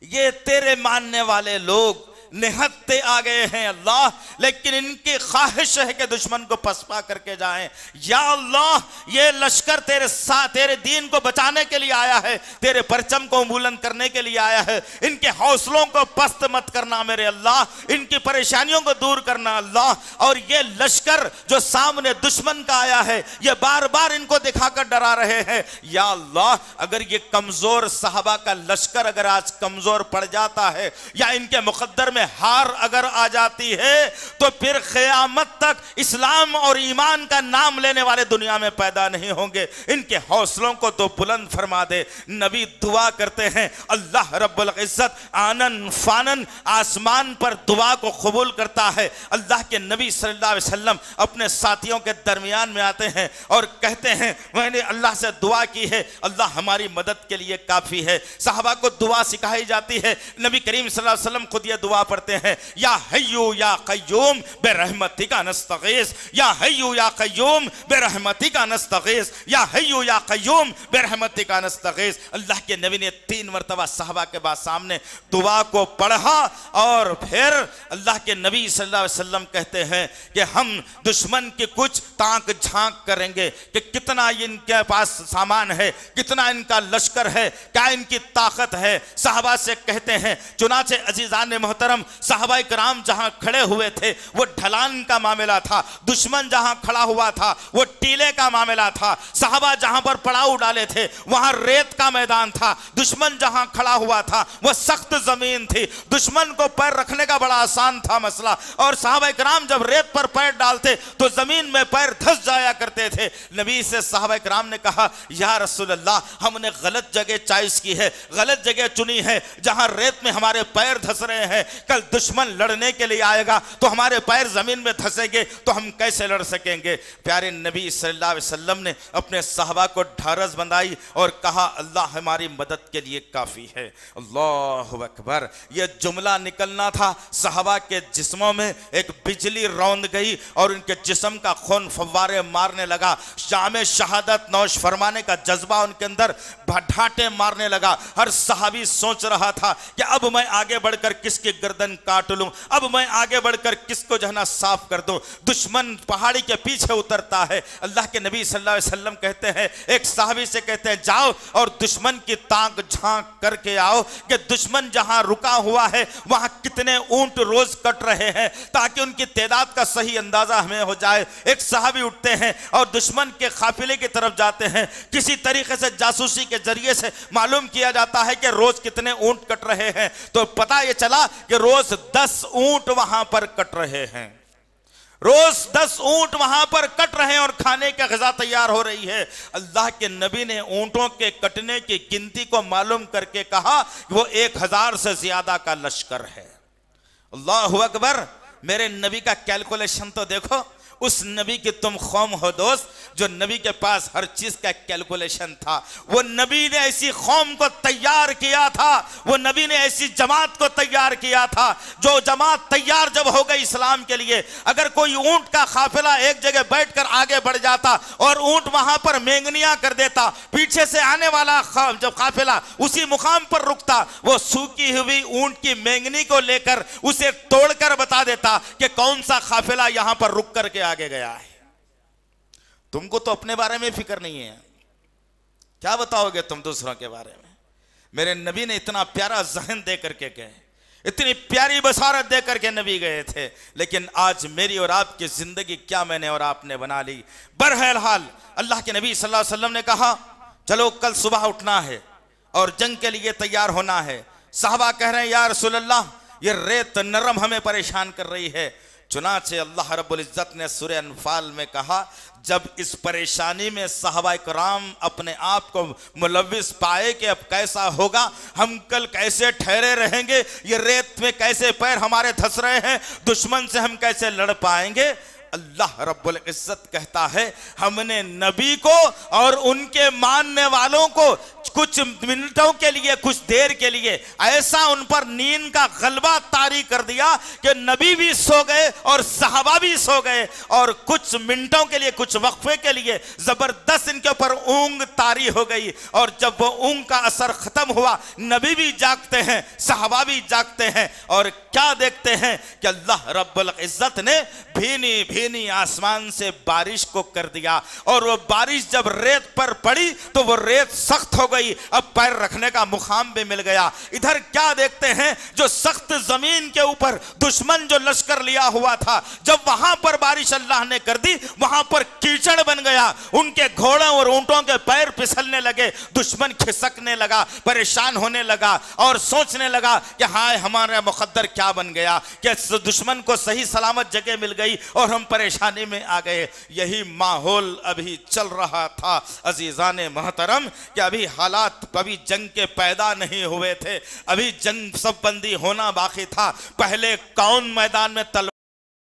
ये तेरे मानने वाले लोग निहत्ते आ गए हैं अल्लाह, लेकिन इनकी ख्वाहिश है कि दुश्मन को पसपा करके जाएं। या अल्लाह, ये लश्कर तेरे साथ, तेरे दीन को बचाने के लिए आया है, तेरे परचम को बुलंद करने के लिए आया है। इनके हौसलों को पस्त मत करना मेरे अल्लाह, इनकी परेशानियों को दूर करना अल्लाह। और ये लश्कर जो सामने दुश्मन का आया है, ये बार बार इनको दिखाकर डरा रहे हैं। या अल्लाह, अगर ये कमजोर सहाबा का लश्कर अगर आज कमजोर पड़ जाता है या इनके मुकद्दर में हार अगर आ जाती है, तो फिर क़यामत तक इस्लाम और ईमान का नाम लेने वाले दुनिया में पैदा नहीं होंगे। इनके हौसलों को तो बुलंद फरमा दे। नबी दुआ करते हैं, अल्लाह रब्बुल इज्जत आनन फानन आसमान पर दुआ को कबूल करता है। अल्लाह के नबी सल्लल्लाहु अलैहि वसल्लम अपने साथियों के दरमियान में आते हैं और कहते हैं, मैंने अल्लाह से दुआ की है, अल्लाह हमारी मदद के लिए काफी है। सहाबा को दुआ सिखाई जाती है। नबी करीम सल्लल्लाहु अलैहि वसल्लम खुद ये दुआ पढ़ते हैं, या हय्यू या क़य्यूम बिरहमतिका नस्तगीस, या हय्यू या क़य्यूम बिरहमतिका नस्तगीस, या हय्यू या क़य्यूम बिरहमतिका नस्तगीस। अल्लाह के नबी ने 3 मरतबा सहाबा के बाद सामने दुआ को पढ़ा और फिर अल्लाह के नबी सल्लल्लाहु अलैहि वसल्लम कहते हैं कि हम दुश्मन की कुछ ताक झांक करेंगे कि कितना इनके पास सामान है, कितना इनका लश्कर है, क्या इनकी ताकत है। सहाबा से कहते हैं, चुनाचे अजीजान मोहतरम, सहाबा किराम जहां खड़े हुए थे वो ढलान का मामला था, दुश्मन जहां खड़ा हुआ था वो टीले का मामला था। सहाबा जहां पर पड़ाव डाले थे वहां रेत का मैदान था, दुश्मन जहां खड़ा हुआ था वो सख्त जमीन थी, दुश्मन को पैर रखने का बड़ा आसान था मसला। और सहाबा किराम जब रेत पर पैर डालते तो जमीन में पैर धंस जाया करते थे। नबी से सहाबा किराम ने कहा, या रसूल अल्लाह, हमने गलत जगह चॉइस की है, गलत जगह चुनी है, जहां रेत में हमारे पैर धंस रहे हैं। कल दुश्मन लड़ने के लिए आएगा तो हमारे पैर जमीन में धंसेंगे तो हम कैसे लड़ सकेंगे। प्यारे नबी सल्लल्लाहु अलैहि वसल्लम ने अपने सहाबा को ढारस बंधाई और कहा, अल्लाह हमारी मदद के लिए काफी है। अल्लाहु अकबर। यह जुमला निकलना था, सहाबा के जिस्मों में एक बिजली रौंद गई और उनके जिस्म का खून फव्वारे मारने लगा। शाम शहादत नौश फरमाने का जज्बा उनके अंदर ढाटे मारने लगा। हर सहाबी सोच रहा था कि अब मैं आगे बढ़कर किसकी गर्दन काट लूं, अब मैं आगे बढ़कर किसको जो है ना साफ कर दूं। दुश्मन पहाड़ी के पीछे उतरता है। अल्लाह के नबी सल्लल्लाहु अलैहि वसल्लम कहते हैं, एक सहाबी से कहते हैं, जाओ और दुश्मन की ताक झांक करके आओ कि दुश्मन जहां रुका हुआ है वहां कितने ऊंट रोज कट रहे हैं, ताकि उनकी तादाद का सही अंदाजा हमें हो जाए। एक सहाबी उठते हैं और दुश्मन के काफिले की तरफ जाते हैं। किसी तरीके से जासूसी के जरिए से मालूम किया जाता है कि रोज कितने ऊंट कट रहे हैं। तो पता यह चला कि रोज 10 ऊंट वहां पर कट रहे हैं, रोज 10 ऊंट वहां पर कट रहे हैं और खाने की ग़िज़ा तैयार हो रही है। अल्लाह के नबी ने ऊंटों के कटने की गिनती को मालूम करके कहा वो 1000 से ज्यादा का लश्कर है। अल्लाहु अकबर। मेरे नबी का कैलकुलेशन तो देखो, उस नबी की तुम कौम हो दोस्त जो नबी के पास हर चीज का कैलकुलेशन था। वो नबी ने ऐसी कौम को तैयार किया था, वो नबी ने ऐसी जमात को तैयार किया था जो जमात तैयार जब हो गई इस्लाम के लिए, अगर कोई ऊंट का काफिला एक जगह बैठकर आगे बढ़ जाता और ऊंट वहां पर मेंगनिया कर देता, पीछे से आने वाला जब काफिला उसी मुकाम पर रुकता, वो सूखी हुई ऊंट की मेंगनी को लेकर उसे तोड़कर बता देता कि कौन सा काफिला यहां पर रुक करके आगे गया है। तुमको तो अपने बारे में फिक्र नहीं है, क्या बताओगे तुम दूसरों के बारे में। मेरे नबी ने इतना प्यारा जहन दे करके गए, इतनी प्यारी बसारत दे करके नबी गए थे, लेकिन आज मेरी और आपकी जिंदगी क्या मैंने और आपने बना ली। बहरहाल अल्लाह के नबी सल्लल्लाहु अलैहि वसल्लम ने कहा चलो कल सुबह उठना है और जंग के लिए तैयार होना है। साहबा कह रहे हैं या रसूल अल्लाह ये रेत नरम हमें परेशान कर रही है। चुनाचे अल्लाह रब्बुल इज्जत ने सूरह अनफाल में कहा जब इस परेशानी में साहबा कराम अपने आप को मुलव्विस पाए कि अब कैसा होगा, हम कल कैसे ठहरे रहेंगे, ये रेत में कैसे पैर हमारे धंस रहे हैं, दुश्मन से हम कैसे लड़ पाएंगे। अल्लाह रब्बुल इज्जत कहता है हमने नबी को और उनके मानने वालों को कुछ मिनटों के लिए, कुछ देर के लिए ऐसा उन पर नींद का गलबा तारी कर दिया कि नबी भी सो गए और सहाबा भी सो गए, और कुछ मिनटों के लिए, कुछ वक्फे के लिए जबरदस्त इनके ऊपर ऊंग तारी हो गई। और जब वो ऊंग का असर खत्म हुआ, नबी भी जागते हैं, सहाबा भी जागते हैं, और क्या देखते हैं कि अल्लाह रब्बुल इज्जत ने भीनी भीनी आसमान से बारिश को कर दिया, और वो बारिश जब रेत पर पड़ी तो वो रेत सख्त हो गई, अब पैर रखने का मुकाम भी मिल गया। इधर क्या देखते हैं, जो सख्त जमीन के ऊपर दुश्मन जो लश्कर लिया हुआ था, जब वहां पर बारिश अल्लाह ने कर दी, वहां पर कीचड़ बन गया, उनके घोड़ों और ऊंटों के पैर फिसलने लगे, दुश्मन खिसकने लगा, परेशान होने लगा और सोचने लगा कि हाय हमारा मुकद्दर क्या बन गया कि दुश्मन को सही सलामत जगह मिल गई और हम परेशानी में आ गए। यही माहौल अभी चल रहा था अजीजाने मोहतरम कि अभी हालात अभी जंग के पैदा नहीं हुए थे, अभी जंग सब बंदी होना बाकी था। पहले कौन मैदान में तलवार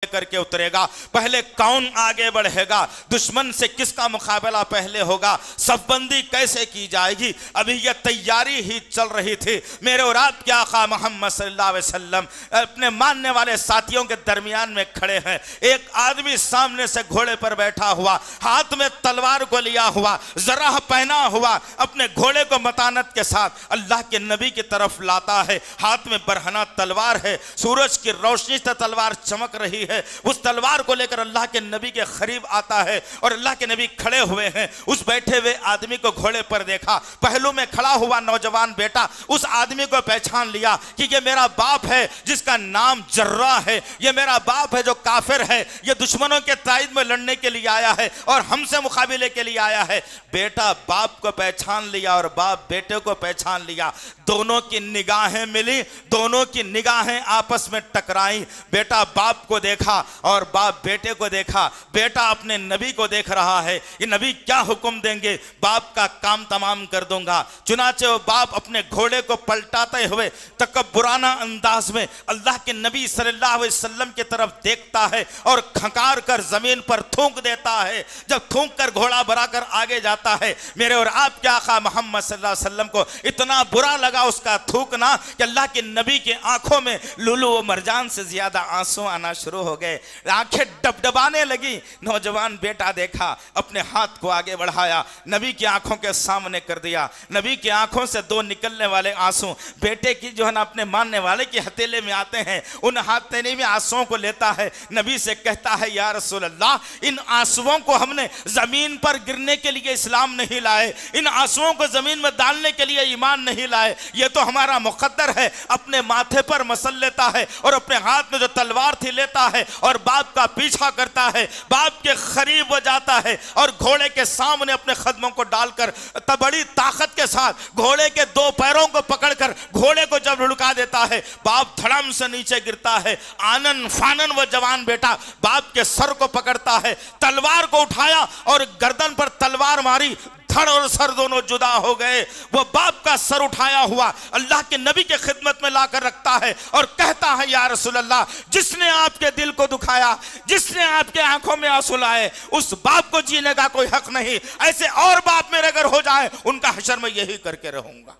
करके उतरेगा, पहले कौन आगे बढ़ेगा, दुश्मन से किसका मुकाबला पहले होगा, सब बंदी कैसे की जाएगी, अभी यह तैयारी ही चल रही थी। मेरे और आपके आका मोहम्मद सल्लल्लाहु अलैहि वसल्लम अपने मानने वाले साथियों के दरमियान में खड़े हैं। एक आदमी सामने से घोड़े पर बैठा हुआ, हाथ में तलवार को लिया हुआ, जराह पहना हुआ, अपने घोड़े को मतानत के साथ अल्लाह के नबी की तरफ लाता है। हाथ में बरहना तलवार है, सूरज की रोशनी से तलवार चमक रही है। उस तलवार को लेकर अल्लाह के नबी के करीब आता है और अल्लाह के नबी खड़े हुए हैं। उस बैठे हुए आदमी को घोड़े पर देखा, पहलू में खड़ा हुआ नौजवान बेटा उस आदमी को पहचान लिया कि ये मेरा बाप है जिसका नाम जर्रा है, ये मेरा बाप है जो काफिर है, ये दुश्मनों के ताइद में लड़ने के लिए आया है और हमसे मुकाबले के लिए आया है। बेटा बाप को पहचान लिया और बाप बेटे को पहचान लिया, दोनों की निगाहें मिली, दोनों की निगाहें आपस में टकराई। बेटा बाप को देखा और बाप बेटे को देखा, बेटा अपने नबी को देख रहा है, ये नबी क्या हुक्म देंगे, बाप का काम तमाम कर दूंगा। चुनाचे वो बाप अपने घोड़े को पलटाते हुए तकब्बुराना अंदाज में अल्लाह के नबी सल्लल्लाहु अलैहि वसल्लम की तरफ देखता है और खंकार कर जमीन पर थूक देता है। जब थूक कर घोड़ा बढ़ाकर आगे जाता है, मेरे और आपके आका मोहम्मद सल्लल्लाहु अलैहि वसल्लम को इतना बुरा लगा उसका थूकना कि अल्लाह के नबी की आंखों में लुलु व मरजान से ज्यादा आंसू आना शुरू हो गए, आंखें डबडबाने लगी। नौजवान बेटा देखा, अपने हाथ को आगे बढ़ाया, नबी की आंखों के सामने कर दिया। नबी की आंखों से दो निकलने वाले आंसू बेटे की जो है ना अपने मानने वाले के हथेले में आते हैं, उन हथेली में आंसुओं को लेता है, नबी से कहता है या रसूल अल्लाह, इन आंसुओं को हमने जमीन पर गिरने के लिए इस्लाम नहीं लाए, इन आंसुओं को जमीन में डालने के लिए ईमान नहीं लाए, ये तो हमारा मुकद्दर है। अपने माथे पर मसल लेता है और अपने हाथ में जो तलवार थी लेता है और बाप का पीछा करता है, बाप के करीब वो जाता है और घोड़े के सामने अपने कदमों को डालकर बड़ी ताकत के साथ घोड़े के दो पैरों को पकड़कर घोड़े को जब लुढ़का देता है, बाप धड़म से नीचे गिरता है। आनन फानन वो जवान बेटा बाप के सर को पकड़ता है, तलवार को उठाया और गर्दन पर तलवार मारी, धड़ और सर दोनों जुदा हो गए। वो बाप का सर उठाया हुआ अल्लाह के नबी के खिदमत में लाकर रखता है और कहता है, या रसूल अल्लाह, जिसने आपके दिल को दुखाया, जिसने आपके आंखों में आंसू लाए, उस बाप को जीने का कोई हक नहीं। ऐसे और बाप मेरे अगर हो जाए, उनका हशर में यही करके रहूंगा।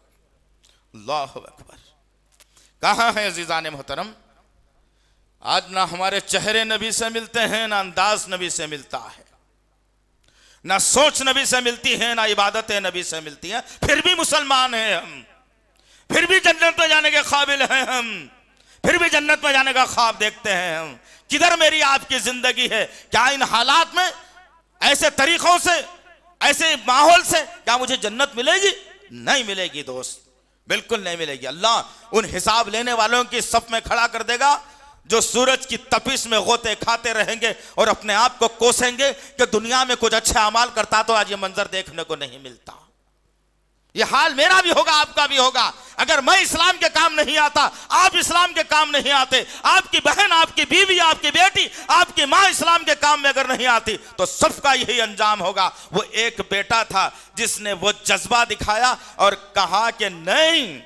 अल्लाहु अकबर। कहां है अजीजान मोहतरम, आज ना हमारे चेहरे नबी से मिलते हैं, ना अंदाज नबी से मिलता है, ना सोच नबी से मिलती है, ना इबादतें नबी से मिलती हैं। फिर भी मुसलमान हैं हम, फिर भी जन्नत में जाने के काबिल हैं हम, फिर भी जन्नत में जाने का ख्वाब देखते हैं हम। किधर मेरी आपकी जिंदगी है? क्या इन हालात में, ऐसे तरीकों से, ऐसे माहौल से क्या मुझे जन्नत मिलेगी? नहीं मिलेगी दोस्त, बिल्कुल नहीं मिलेगी। अल्लाह उन हिसाब लेने वालों की सफ में खड़ा कर देगा जो सूरज की तपिश में गोते खाते रहेंगे और अपने आप को कोसेंगे कि दुनिया में कुछ अच्छे अमाल करता तो आज ये मंजर देखने को नहीं मिलता। ये हाल मेरा भी होगा, आपका भी होगा। अगर मैं इस्लाम के काम नहीं आता, आप इस्लाम के काम नहीं आते, आपकी बहन, आपकी बीवी, आपकी बेटी, आपकी माँ इस्लाम के काम में अगर नहीं आती, तो सबका यही अंजाम होगा। वो एक बेटा था जिसने वो जज्बा दिखाया और कहा कि नहीं,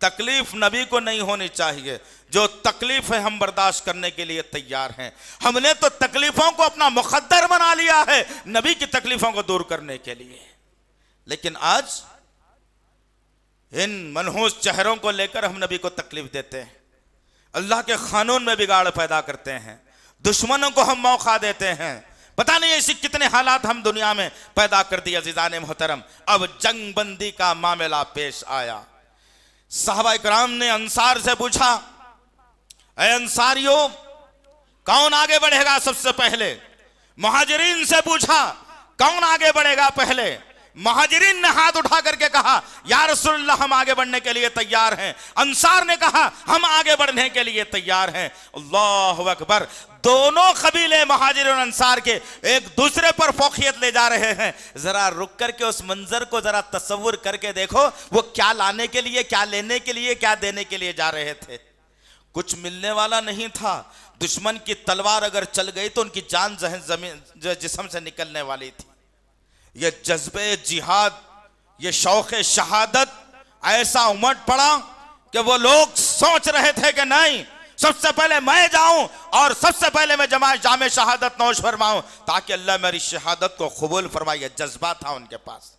तकलीफ नबी को नहीं होनी चाहिए, जो तकलीफ है हम बर्दाश्त करने के लिए तैयार हैं। हमने तो तकलीफों को अपना मुकद्दर बना लिया है नबी की तकलीफों को दूर करने के लिए। लेकिन आज इन मनहूस चेहरों को लेकर हम नबी को तकलीफ देते हैं, अल्लाह के कानून में बिगाड़ पैदा करते हैं, दुश्मनों को हम मौका देते हैं। पता नहीं ऐसी कितने हालात हम दुनिया में पैदा कर दिए। अज़ीज़ान मोहतरम, अब जंग बंदी का मामला पेश आया। सहाबा इकराम ने अंसार से पूछा, ऐ अंसारियों, कौन आगे बढ़ेगा सबसे पहले? मुहाजिरीन से पूछा, कौन आगे बढ़ेगा पहले? मुहाजिरीन ने हाथ उठा करके कहा, या रसूलल्लाह, हम आगे बढ़ने के लिए तैयार हैं। अंसार ने कहा, हम आगे बढ़ने के लिए तैयार हैं। अल्लाहु अकबर। दोनों कबीले मुहाजिर और अंसार के एक दूसरे पर फौकियत ले जा रहे हैं। जरा रुक करके उस मंजर को जरा तस्वुर करके देखो, वो क्या लाने के लिए, क्या लेने के लिए, क्या देने के लिए जा रहे थे। कुछ मिलने वाला नहीं था। दुश्मन की तलवार अगर चल गई तो उनकी जान जिस्म से निकलने वाली थी। ये जज्बे जिहाद, ये शौक़े शहादत ऐसा उमड़ पड़ा कि वो लोग सोच रहे थे कि नहीं, सबसे पहले मैं जाऊं और सबसे पहले मैं जामे शहादत नौश फरमाऊं ताकि अल्लाह मेरी शहादत को कबूल फरमाए। जज्बा था उनके पास।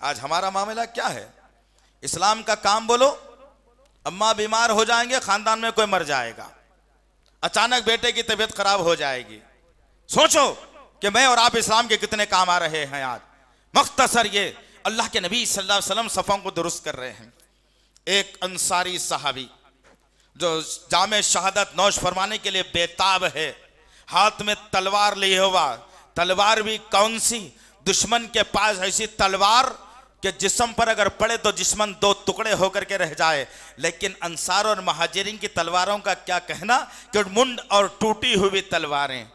आज हमारा मामला क्या है? इस्लाम का काम बोलो, अम्मा बीमार हो जाएंगे, खानदान में कोई मर जाएगा, अचानक बेटे की तबीयत खराब हो जाएगी। सोचो कि मैं और आप इस्लाम के कितने काम आ रहे हैं। आज मुख्तसर ये अल्लाह के नबी सल्लल्लाहु अलैहि वसल्लम सफ़ों को दुरुस्त कर रहे हैं। एक अंसारी सहाबी जो जामे शहादत नौश फरमाने के लिए बेताब है, हाथ में तलवार लिए हुआ, तलवार भी कौन सी? दुश्मन के पास ऐसी तलवार कि जिस्म पर अगर पड़े तो जिस्मन दो टुकड़े होकर के रह जाए। लेकिन अंसार और महाजिरीन की तलवारों का क्या कहना कि मुंड और टूटी हुई तलवारें।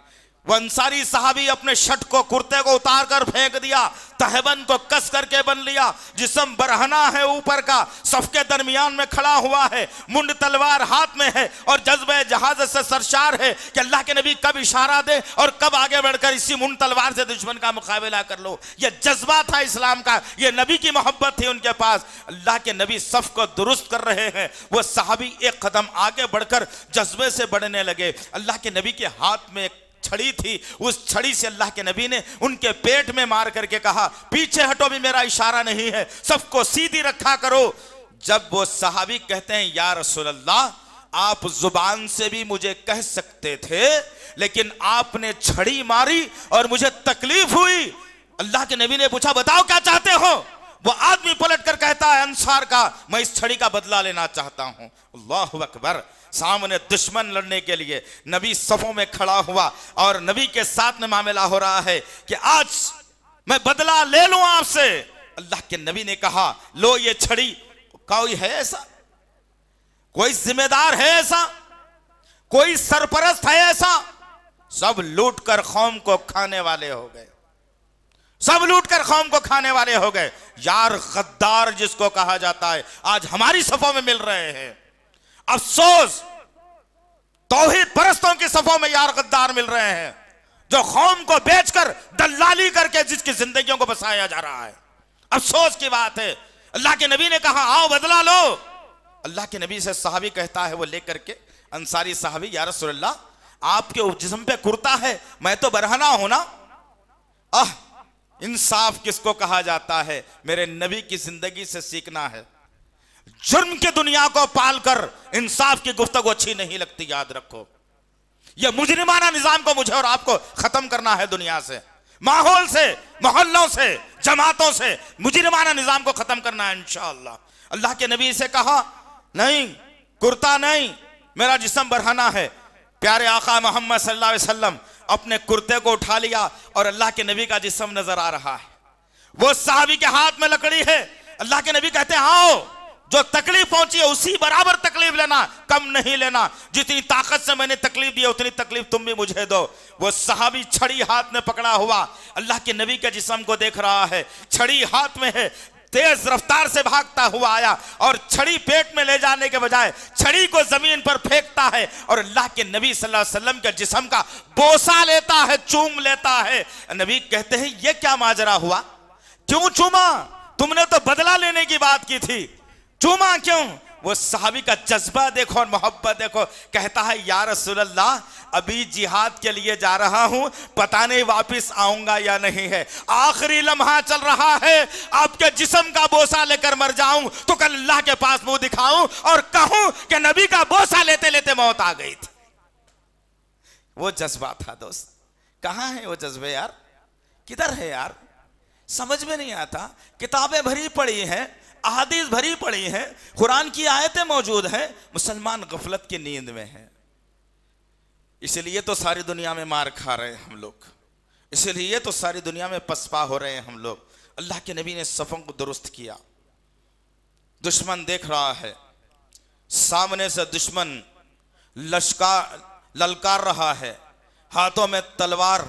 वो अंसारी साहबी अपने शर्ट को, कुर्ते को उतार कर फेंक दिया, तहबन को कस करके बन लिया, जिस्म बरहना है ऊपर का, सफ के दरमियान में खड़ा हुआ है, मुंड तलवार हाथ में है और जज्बे जहाज से सरशार है कि अल्लाह के नबी कब इशारा दे और कब आगे बढ़कर इसी मुंड तलवार से दुश्मन का मुकाबला कर लो। यह जज्बा था इस्लाम का, यह नबी की मोहब्बत थी उनके पास। अल्लाह के नबी सफ को दुरुस्त कर रहे हैं, वो साहबी एक कदम आगे बढ़कर जज्बे से बढ़ने लगे। अल्लाह के नबी के हाथ में छड़ी थी, उस छड़ी से अल्लाह के नबी ने उनके पेट में मार करके कहा, पीछे हटो, भी मेरा इशारा नहीं है, सबको सीधी रखा करो। जब वो सहाबी कहते हैं, या रसूल अल्लाह, आप जुबान से भी मुझे कह सकते थे, लेकिन आपने छड़ी मारी और मुझे तकलीफ हुई। अल्लाह के नबी ने पूछा, बताओ क्या चाहते हो? वो आदमी पलट कर कहता है, अंसार का, मैं इस छड़ी का बदला लेना चाहता हूं। अल्लाहु अकबर। सामने दुश्मन लड़ने के लिए नबी सफों में खड़ा हुआ और नबी के साथ में मामला हो रहा है कि आज मैं बदला ले लूं आपसे। अल्लाह के नबी ने कहा, लो ये छड़ी। कोई है ऐसा? कोई जिम्मेदार है ऐसा? कोई सरपरस्त है ऐसा? सब लूट कर कौम को खाने वाले हो गए, सब लूट कर कौम को खाने वाले हो गए। यार गद्दार जिसको कहा जाता है, आज हमारी सफों में मिल रहे हैं। अफसोस, तौहीद परस्तों की सफों में यार गद्दार मिल रहे हैं। जो कौम को बेचकर दलाली करके जिसकी जिंदगियों को बसाया जा रहा है। अफसोस की बात है। अल्लाह के नबी ने कहा आओ बदला लो। अल्लाह के नबी से सहाबी कहता है, वो लेकर के अंसारी सहाबी, या रसूलल्लाह आपके जिस्म पे कुर्ता है, मैं तो बरहना हूं ना। इंसाफ किसको कहा जाता है? मेरे नबी की जिंदगी से सीखना है। जुर्म की दुनिया को पालकर इंसाफ की गुफ्तगू अच्छी नहीं लगती, याद रखो। यह मुजरिमाना निजाम को मुझे और आपको खत्म करना है दुनिया से, माहौल से, मोहल्लों से, जमातों से मुजरिमाना निजाम को खत्म करना है इंशाअल्लाह। अल्लाह के नबी से कहा नहीं, कुर्ता नहीं, मेरा जिस्म बरहना है। प्यारे आका मोहम्मद सल्लल्लाहु अलैहि वसल्लम अपने कुर्ते को उठा लिया और अल्लाह के नबी का जिस्म नजर आ रहा है। वो साहबी के हाथ में लकड़ी है। अल्लाह के नबी कहते हैं आओ, जो तकलीफ पहुंची है उसी बराबर तकलीफ लेना, कम नहीं लेना। जितनी ताकत से मैंने तकलीफ दी उतनी तकलीफ तुम भी मुझे दो। वो सहाबी छड़ी हाथ में पकड़ा हुआ अल्लाह के नबी के जिस्म को देख रहा है, छड़ी हाथ में है, तेज रफ्तार से भागता हुआ आया और छड़ी पेट में ले जाने के बजाय छड़ी को जमीन पर फेंकता है और अल्लाह के नबी सल्लल्लाहु अलैहि वसल्लम के जिस्म का बोसा लेता है, चूम लेता है। नबी कहते हैं ये क्या माजरा हुआ, क्यों चूमा? तुमने तो बदला लेने की बात की थी, चूमा क्यों? वो सहाबी का जज्बा देखो और मोहब्बत देखो। कहता है या रसूल अल्लाह अभी जिहाद के लिए जा रहा हूं, पता नहीं वापस आऊंगा या नहीं है, आखिरी लम्हा चल रहा है, आपके जिस्म का बोसा लेकर मर जाऊं तो कल अल्लाह के पास मुंह दिखाऊं और कहूं कि नबी का बोसा लेते लेते मौत आ गई थी। वो जज्बा था दोस्त। कहां है वो जज्बे यार, किधर है यार? समझ में नहीं आता। किताबें भरी पड़ी हैं, अहादीस भरी पड़ी हैं, कुरान की आयतें मौजूद हैं, मुसलमान गफलत की नींद में है। इसलिए तो सारी दुनिया में मार खा रहे हैं हम लोग, इसलिए तो सारी दुनिया में पसपा हो रहे हैं हम लोग। अल्लाह के नबी ने सफ़ों को दुरुस्त किया। दुश्मन देख रहा है, सामने से दुश्मन ललकार रहा है, हाथों में तलवार,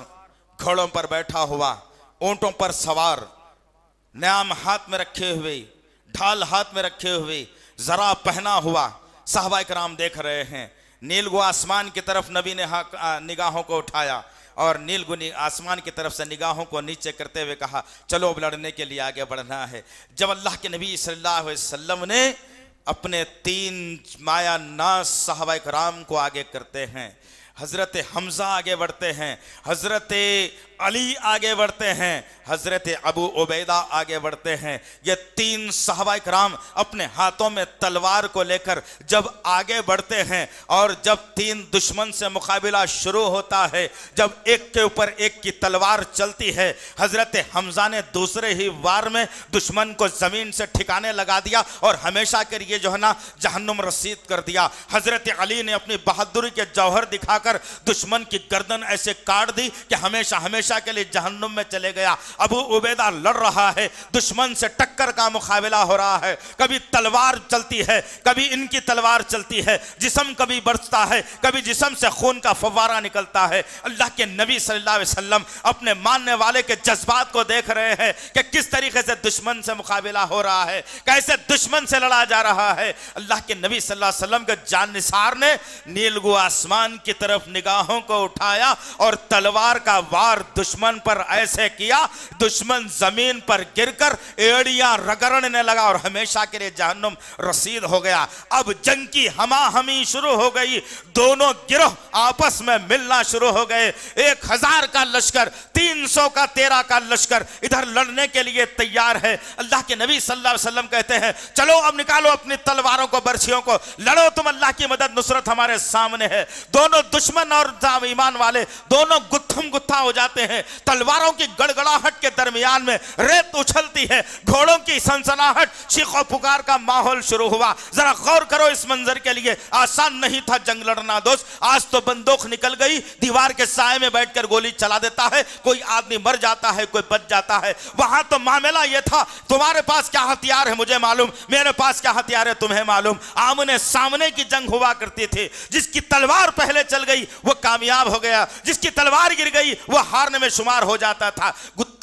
घोड़ों पर बैठा हुआ, ऊंटों पर सवार, न्याम हाथ में रखे हुए, ढाल हाथ में रखे हुए, जरा पहना हुआ। साहबा कराम देख रहे हैं। नीलगु आसमान की तरफ नबी ने निगाहों को उठाया और नीलगु आसमान की तरफ से निगाहों को नीचे करते हुए कहा चलो अब लड़ने के लिए आगे बढ़ना है। जब अल्लाह के नबी सल्लल्लाहु अलैहि वसल्लम ने अपने 3 माया नाज साहबा कराम को आगे करते हैं, हजरत हमजा आगे बढ़ते हैं, हजरत अली आगे बढ़ते हैं, हजरत अबू उबैदा आगे बढ़ते हैं। ये 3 सहाबा कराम अपने हाथों में तलवार को लेकर जब आगे बढ़ते हैं और जब 3 दुश्मन से मुकाबला शुरू होता है, जब एक के ऊपर एक की तलवार चलती है, हजरत हमजा ने दूसरे ही वार में दुश्मन को जमीन से ठिकाने लगा दिया और हमेशा के लिए जो है ना जहन्नुम रसीद कर दिया। हजरत अली ने अपनी बहादुरी के जौहर दिखाकर दुश्मन की गर्दन ऐसे काट दी कि हमेशा हमेशा के लिए जहन्नुम में चले गया। अबू उबैदा लड़ रहा है, दुश्मन से टक्कर का मुकाबला हो रहा है, कभी तलवार चलती है, कभी इनकी तलवार चलती है, जिस्म कभी बरसता है, कभी जिस्म से खून का फव्वारा निकलता है। अल्लाह के नबी सल्लल्लाहु अलैहि वसल्लम अपने मानने वाले के जज्बात को देख रहे हैं कि किस तरीके से दुश्मन से मुकाबला हो रहा है, कैसे दुश्मन से लड़ा जा रहा है। अल्लाह के नबी सल्लल्लाहु अलैहि वसल्लम के जानिसार ने नीलगु आसमान की तरफ निगाहों को उठाया और तलवार का वार दुश्मन पर ऐसे किया, दुश्मन जमीन पर गिरकर एड़ियां रगड़ने लगा और हमेशा के लिए जहन्नुम रसीद हो गया। अब जंग की हमाहमी शुरू हो गई, दोनों गिरोह आपस में मिलना शुरू हो गए। 1000 का लश्कर, 300 का 13 का लश्कर इधर लड़ने के लिए तैयार है। अल्लाह के नबी सल्लल्लाहु अलैहि वसल्लम कहते हैं चलो अब निकालो अपनी तलवारों को, बर्छियों को, लड़ो तुम, अल्लाह की मदद नुसरत हमारे सामने है। दोनों दुश्मन और ईमान वाले दोनों गुत्थम गुत्था हो जाते हैं। तलवारों की गड़गड़ाहट के दरमियान में रेत उछलती है, घोड़ों की सनसनाहट, चीखों पुकार का माहौल शुरू हुआ। जरा गौर करो इस मंजर के लिए, आसान नहीं था जंग लड़ना दोस्त। आज तो बंदूक निकल गई, दीवार के साए में बैठकर गोली चला देता है, कोई आदमी मर जाता है, कोई बच जाता है। वहां तो मामला यह था तुम्हारे पास क्या हथियार है मुझे मालूम, मेरे पास क्या हथियार है तुम्हें मालूम। आमने सामने की जंग हुआ करती थी। जिसकी तलवार पहले चल गई वो कामयाब हो गया, जिसकी तलवार गिर गई वो हारने में शुमार हो जाता था।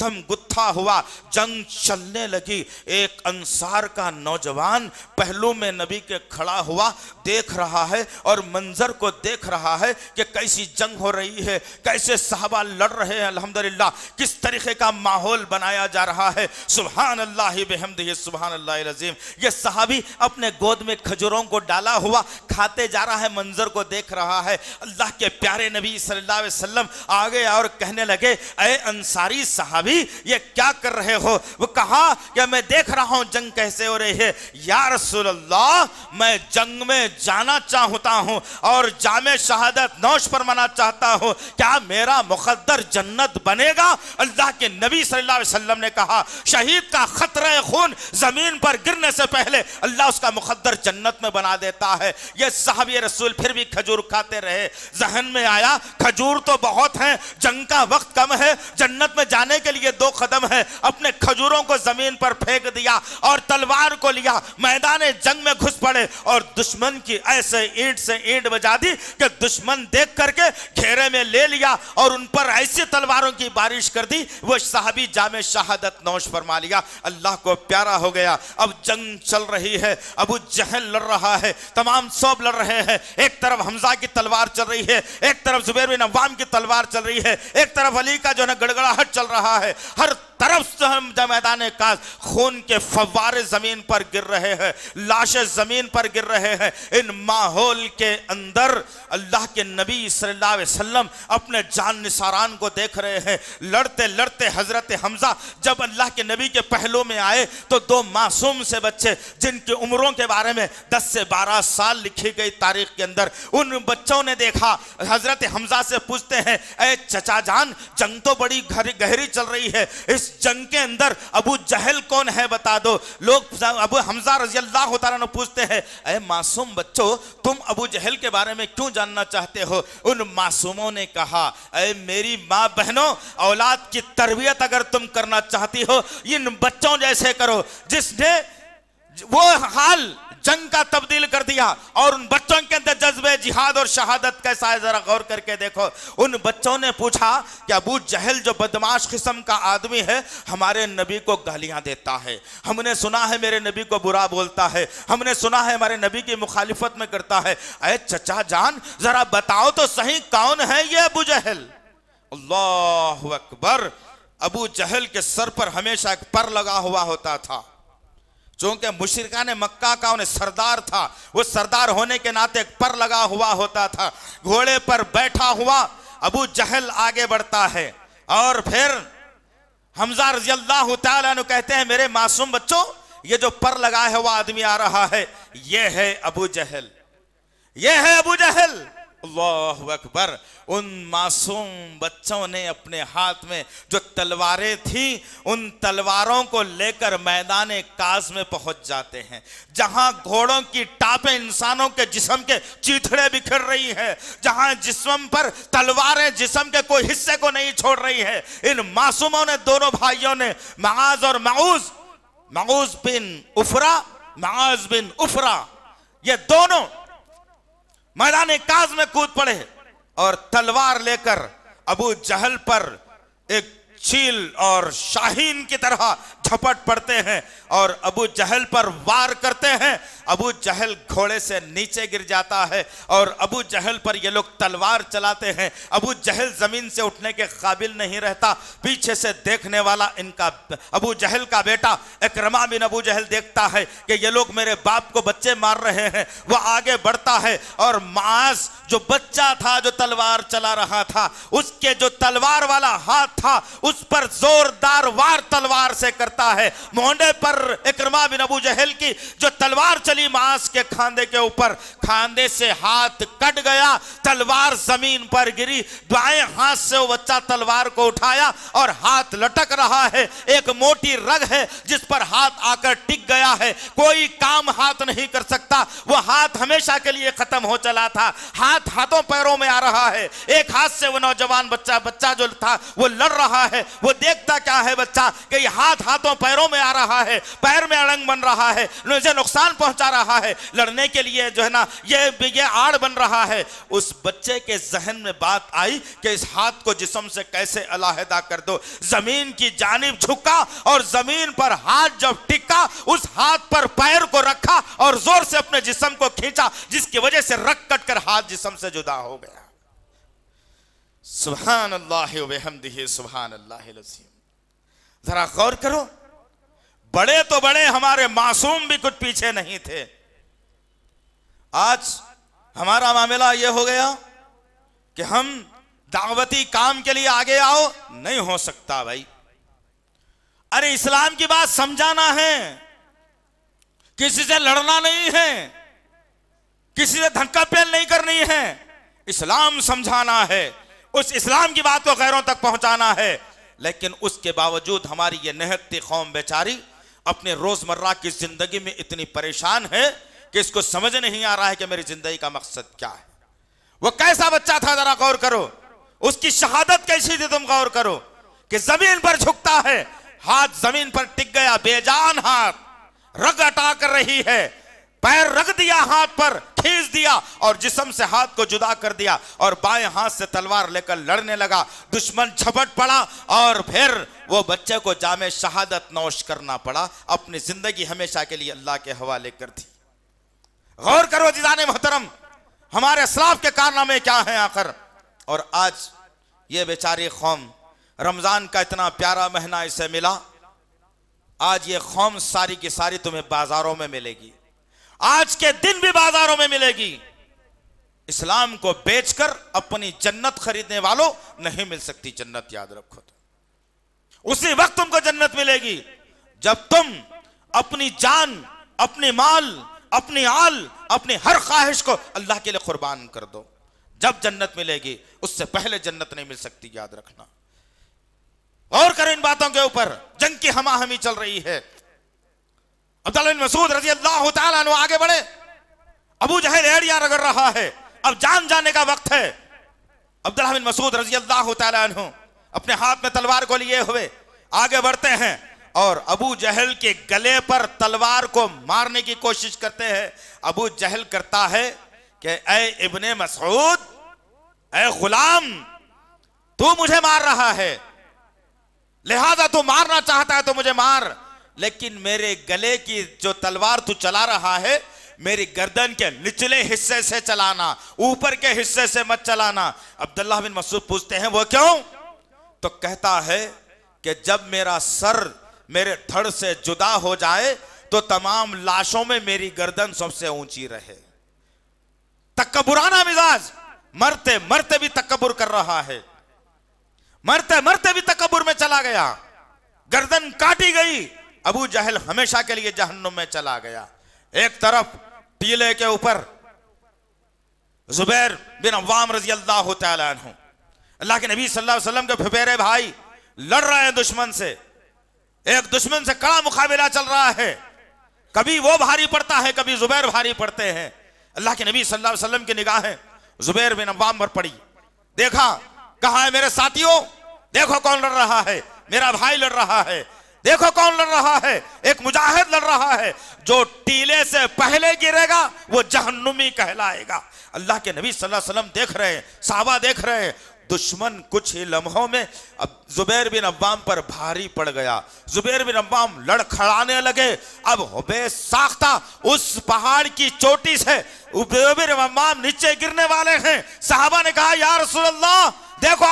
गुत्थम गुत्था हुआ, जंग चलने लगी। एक अंसार का नौजवान पहलू में नबी के खड़ा हुआ, देख रहा है और मंजर को देख रहा है कि कैसी जंग हो रही है, कैसे सहाबा लड़ रहे हैं, अल्हम्दुलिल्लाह किस तरीके का माहौल बनाया जा रहा है। सुभान अल्लाह बिहम्दिही सुभान अल्लाहिल अज़ीम। ये सहाबी अपने गोद में खजूरों को डाला हुआ खाते जा रहा है, मंजर को देख रहा है। अल्लाह के प्यारे नबी सल्लल्लाहु अलैहि वसल्लम आगे और कहने लगे, ए अंसारी सहाबी ये क्या कर रहे हो? वो कहा कि मैं देख रहा हूं जंग कैसे हो रही है। या रसूल अल्लाह, मैं जंग में जाना चाहता हूं और जामे शहादत नौश फरमाना चाहता हूं, क्या मेरा मुकद्दर जन्नत बनेगा? अल्लाह के नबी सल्लल्लाहु अलैहि वसल्लम ने कहा, शहीद का खतरा खून जमीन पर गिरने से पहले अल्लाह उसका मुकद्दर जन्नत में बना देता है। ये साहबी रसूल फिर भी खजूर खाते रहे। जहन में आया खजूर तो बहुत हैं, जंग का वक्त कम है, जन्नत में जाने के लिए 2 कदम है। अपने खजूरों को जमीन पर फेंक दिया और तलवार को लिया, मैदान जंग में घुस पड़े और दुश्मन की ऐसे ईंट से ईंट बजा दी कि दुश्मन देख करके घेरे में ले लिया और उन पर ऐसी तलवारों की बारिश कर दी, वो साहबी जामे शहादत नौश फरमा लिया। अल्लाह को प्यारा हो गया। अब जंग चल रही है, अबू जहल लड़ रहा है, तमाम सब लड़ रहे हैं। एक तरफ हमजा की तलवार चल रही है, एक तरफ जुबैर बिन अव्वाम की तलवार चल रही है, एक तरफ अली का जो है गड़गड़ाहट चल रहा है। हर तरफ से हम मैदान का खून के फव्वारे जमीन पर गिर रहे हैं, लाशें जमीन पर गिर रहे हैं। इन माहौल के अंदर अल्लाह के नबी सल्लल्लाहु अलैहि वसल्लम अपने जान निसारान को देख रहे हैं। लड़ते लड़ते हजरत हमजा जब अल्लाह के नबी के पहलू में आए तो 2 मासूम से बच्चे, जिनकी उम्रों के बारे में 10 से 12 साल लिखी गई तारीख के अंदर, उन बच्चों ने देखा। हजरत हमजा से पूछते हैं, ए चचा जान, जंग तो बड़ी गहरी चल रही है, इस जंग के अंदर अबू जहल कौन है बता दो। लोग अबू हमजा रज़ी अल्लाह तआला ने पूछते हैं, ए मासूम बच्चों, तुम अबू जहल के बारे में क्यों जानना चाहते हो? उन मासूमों ने कहा, ए मेरी माँ बहनों, औलाद की तरबियत अगर तुम करना चाहती हो, इन बच्चों जैसे करो जिसने वो हाल जंग का तब्दील कर दिया। और उन बच्चों के अंदर जज्बे जिहाद और शहादत कैसा है, जरा गौर करके देखो। उन बच्चों ने पूछा कि अबू जहल जो बदमाश किस्म का आदमी है, हमारे नबी को गालियां देता है, हमने सुना है मेरे नबी को बुरा बोलता है, हमने सुना है हमारे नबी की मुखालिफत में करता है। अरे चचा जान, जरा बताओ तो सही कौन है ये अबू जहल? अल्लाहु अकबर। अबू जहल के सर पर हमेशा एक पर लगा हुआ होता था, चूंकि मुशरिकान मक्का का उन्हें सरदार था, वो सरदार होने के नाते एक पर लगा हुआ होता था। घोड़े पर बैठा हुआ अबू जहल आगे बढ़ता है और फिर हमजा रज़ी अल्लाह तआला अन्हु कहते हैं, मेरे मासूम बच्चों, ये जो पर लगाया हुआ आदमी आ रहा है, ये है अबू जहल, ये है अबू जहल। अल्लाहु अकबर। उन मासूम बच्चों ने अपने हाथ में जो तलवारें थी, उन तलवारों को लेकर मैदान काज में पहुंच जाते हैं, जहां घोड़ों की टापें इंसानों के जिस्म के चीथड़े बिखर रही है, जहां जिस्म पर तलवारें जिस्म के कोई हिस्से को नहीं छोड़ रही है। इन मासूमों ने, दोनों भाइयों ने, माज और माऊज बिन उफरा, ये दोनों मैदान काज में कूद पड़े और तलवार लेकर अबू जहल पर एक चील और शाहीन की तरह झपट पड़ते हैं और अबू जहल पर वार करते हैं। अबू जहल घोड़े से नीचे गिर जाता है और अबू जहल पर ये लोग तलवार चलाते हैं। अबू जहल जमीन से उठने के काबिल नहीं रहता। पीछे से देखने वाला इनका अबू जहल का बेटा इकरमा बिन अबू जहल देखता है कि ये लोग मेरे बाप को बच्चे मार रहे हैं। वह आगे बढ़ता है और मास जो बच्चा था, जो तलवार चला रहा था, उसके जो तलवार वाला हाथ था, उस पर जोरदार वार तलवार से करता है। मोहंडे पर इकरमा बिन अबू जहल की जो तलवार चली मास के खांदे के ऊपर, खांदे से हाथ कट गया, तलवार जमीन पर गिरी। दाएं हाथ से वो बच्चा तलवार को उठाया और हाथ लटक रहा है। एक मोटी रग है जिस पर हाथ आकर टिक गया है, कोई काम हाथ नहीं कर सकता। वो हाथ हमेशा के लिए खत्म हो चला था। हाथ हाथों पैरों में आ रहा है। एक हाथ से वो नौजवान बच्चा जो था वो लड़ रहा है, वो देखता क्या है बच्चा कि ये हाथ हाथों पैरों में आ रहा है, पैर में अड़ंग बन रहा है, मुझे नुकसान पहुंचा रहा है, लड़ने के लिए जो है ना ये आड़ बन रहा है। उस बच्चे के जहन में बात आई कि इस हाथ को जिस्म से कैसे अलहदा कर दो। जमीन की जानिब झुका और जमीन पर हाथ जब टिका, उस हाथ पर पैर को रखा और जोर से अपने जिस्म को खींचा, जिसकी वजह से रग कट कर हाथ जिस्म से जुदा हो गया। सुभान अल्लाह व बिहम्दिही सुभान अल्लाहिल अज़ीम। जरा गौर करो, बड़े तो बड़े हमारे मासूम भी कुछ पीछे नहीं थे। आज हमारा मामला यह हो गया कि हम दावती काम के लिए आगे आओ, नहीं हो सकता भाई। अरे इस्लाम की बात समझाना है, किसी से लड़ना नहीं है, किसी से धक्का पेल नहीं करनी है, इस्लाम समझाना है, उस इस्लाम की बात को गैरों तक पहुंचाना है। लेकिन उसके बावजूद हमारी ये निहत्ती कौम बेचारी अपने रोजमर्रा की जिंदगी में इतनी परेशान है कि इसको समझ नहीं आ रहा है कि मेरी जिंदगी का मकसद क्या है। वो कैसा बच्चा था, जरा गौर करो, उसकी शहादत कैसी थी, तुम गौर करो कि जमीन पर झुकता है, हाथ जमीन पर टिक गया, बेजान हाथ, रग अटा कर रही है, पैर रख दिया, हाथ पर खींच दिया और जिस्म से हाथ को जुदा कर दिया और बाएं हाथ से तलवार लेकर लड़ने लगा। दुश्मन झपट पड़ा और फिर वो बच्चे को जामे शहादत नौश करना पड़ा, अपनी जिंदगी हमेशा के लिए अल्लाह के हवाले कर दी। गौर करो जिदाने मोहतरम, हमारे असलाफ के कारनामे क्या हैं आखिर। और आज ये बेचारी कौम, रमजान का इतना प्यारा महीना इसे मिला, आज ये कौम सारी की सारी तुम्हें बाजारों में मिलेगी, आज के दिन भी बाजारों में मिलेगी। इस्लाम को बेचकर अपनी जन्नत खरीदने वालों नहीं मिल सकती जन्नत, याद रखो। तो उसी वक्त तुमको जन्नत मिलेगी जब तुम अपनी जान, अपनी माल, अपनी आल, अपनी हर ख्वाहिश को अल्लाह के लिए कुर्बान कर दो, जब जन्नत मिलेगी। उससे पहले जन्नत नहीं मिल सकती, याद रखना। और करो इन बातों के ऊपर, जंग की हमाहमी चल रही है। अब्दुल्लाह बिन मसूद रज़ी अल्लाह तआला अन्हु आगे बढ़े, अबू जहल एड़ियां रगड़ रहा है, अब जान जाने का वक्त है। अब्दुल्लाह बिन मसूद रज़ी अल्लाह तआला अन्हु अपने हाथ में तलवार को लिए हुए आगे बढ़ते हैं और अबू जहल के गले पर तलवार को मारने की कोशिश करते हैं। अबू जहल करता है कि ऐ इब्ने मसूद, ऐ गुलाम, तू मुझे मार रहा है, लिहाजा तू मारना चाहता है तो मुझे मार, लेकिन मेरे गले की जो तलवार तू चला रहा है, मेरी गर्दन के निचले हिस्से से चलाना, ऊपर के हिस्से से मत चलाना। अब्दुल्लाह बिन मसूद पूछते हैं वो क्यों? तो कहता है कि जब मेरा सर मेरे धड़ से जुदा हो जाए तो तमाम लाशों में मेरी गर्दन सबसे ऊंची रहे। तकब्बुराना मिजाज, मरते मरते भी तकब्बुर कर रहा है, मरते मरते भी तकब्बुर में चला गया, गर्दन काटी गई, अबू जहल हमेशा के लिए जहन्नुम में चला गया। एक तरफ टीले के ऊपर जुबैर बिन अव्वाम रजी अल्लाह तआला अन्हु, अल्लाह के नबी सल्लल्लाहु अलैहि वसल्लम के फुफेरे भाई, लड़ रहे हैं दुश्मन से, एक दुश्मन से कड़ा मुकाबला चल रहा है, कभी वो भारी पड़ता है, कभी जुबैर भारी पड़ते हैं। अल्लाह के नबी सल्लल्लाहु अलैहि वसल्लम की निगाहें जुबैर बिन अव्वाम पर पड़ी, देखा, कहा है मेरे साथियों, देखो कौन लड़ रहा है, मेरा भाई लड़ रहा है, देखो कौन लड़ रहा है, एक मुजाहिद लड़ रहा है, जो टीले से पहले गिरेगा वो जहन्नुमी कहलाएगा। अल्लाह के नबी सल्लल्लाहु अलैहि वसल्लम देख रहे हैं, साहबा देख रहे हैं, दुश्मन कुछ ही लम्हों में अब जुबैर बिन अव्वाम पर भारी पड़ गया। जुबैर बिन अव्वाम लड़खड़ाने लगे। अब हुबैस साख्ता उस पहाड़ की चोटी से जुबैर बिन अव्वाम नीचे गिरने वाले हैं। साहबा ने कहा या रसूल अल्लाह, देखो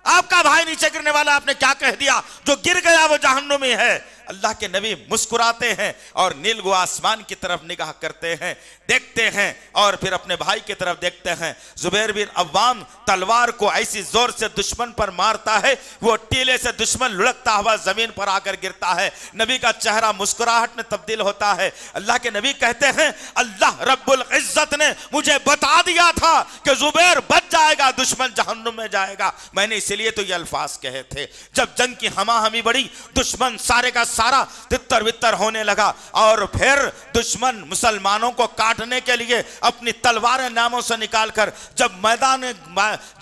आपका भाई नीचे गिरने वाला, आपने क्या कह दिया? जो गिर गया वो जहन्नुमी है। अल्लाह के नबी मुस्कुराते हैं और नीलगो आसमान की तरफ निगाह करते हैं, देखते हैं और फिर अपने भाई की तरफ देखते हैं। जुबैर बिन अव्वाम तलवार को ऐसी जोर से दुश्मन पर मारता है, वो टीले से दुश्मन लुढ़कता हुआ जमीन पर आकर गिरता है। नबी का चेहरा मुस्कुराहट में तब्दील होता है। अल्लाह के नबी कहते हैं अल्लाह रब्बुल इज्जत ने मुझे बता दिया था कि जुबैर बच जाएगा, दुश्मन जहन्नुम में जाएगा। मैंने इसीलिए तो ये अल्फाज कहे थे। जब जंग की हमाहमी बढ़ी, दुश्मन सारे का सारा तितर बितर होने लगा और फिर दुश्मन मुसलमानों को काटने के लिए अपनी तलवारें नामों से निकालकर जब मैदान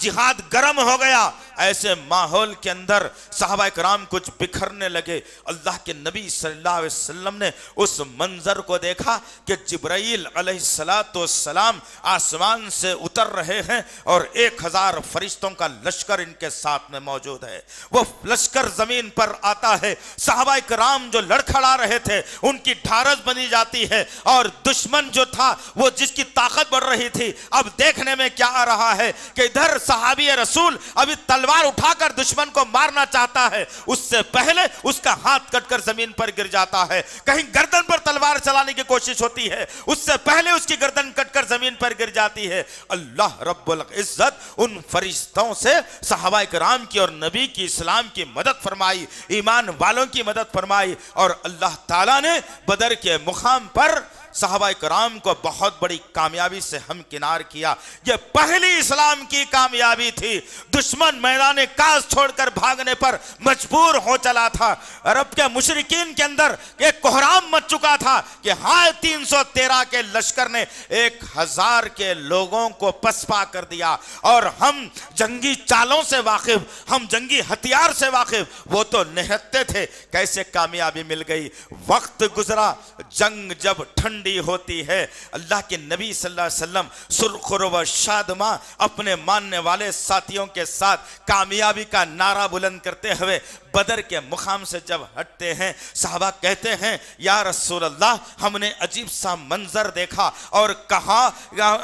जिहाद गर्म हो गया, ऐसे माहौल के अंदर सहाबा इकराम कुछ बिखरने लगे। अल्लाह के नबी सल्लल्लाहु अलैहि वसल्लम ने उस मंजर को देखा कि जिब्राइल अलैहिस्सलाम आसमान से उतर रहे हैं और 1000 फरिश्तों का लश्कर इनके साथ में मौजूद है। वो लश्कर जमीन पर आता है, सहाबा इकराम जो लड़खड़ा रहे थे उनकी ढारस बनी जाती है, और दुश्मन जो था वो जिसकी ताकत बढ़ रही थी, अब देखने में क्या आ रहा है कि इधर सहाबी रसूल अभी तलवार उठाकर दुश्मन को मारना चाहता है, उससे पहले उसका हाथ कटकर जमीन पर गिर जाता है। कहीं गर्दन पर तलवार चलाने की कोशिश होती है, उससे पहले उसकी गर्दन कटकर जमीन पर गिर जाती है। अल्लाह रब्बुल इज्जत उन फरिश्तों से सहाबा इकराम की और नबी की इस्लाम की मदद फरमाई, ईमान वालों की मदद फरमाई, और अल्लाह ताला ने बदर के मुकाम पर सहाबा इकराम को बहुत बड़ी कामयाबी से हमकिनार किया। यह पहली इस्लाम की कामयाबी थी। दुश्मन मैदान काज छोड़कर भागने पर मजबूर हो चला था। अरब के मुशरिकीन के अंदर एक कोहराम मच चुका था कि हाय 313 के लश्कर ने 1000 के लोगों को पसपा कर दिया, और हम जंगी चालों से वाकिफ, हम जंगी हथियार से वाकिफ, वो तो निहत्ते थे। कैसे कामयाबी मिल गई। वक्त गुजरा, जंग जब ठंडी होती है, अल्लाह के नबी सल्लल्लाहु अलैहि वसल्लम सुरखुर व शादमा अपने मानने वाले साथियों के साथ कामयाबी का नारा बुलंद करते हुए बदर के मुकाम से जब हटते हैं, साहबा कहते हैं या रसूल अल्लाह, हमने अजीब सा मंजर देखा और कहा,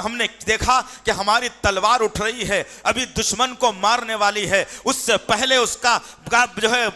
हमने देखा कि हमारी तलवार उठ रही है, अभी दुश्मन को मारने वाली है, उससे पहले उसका जो है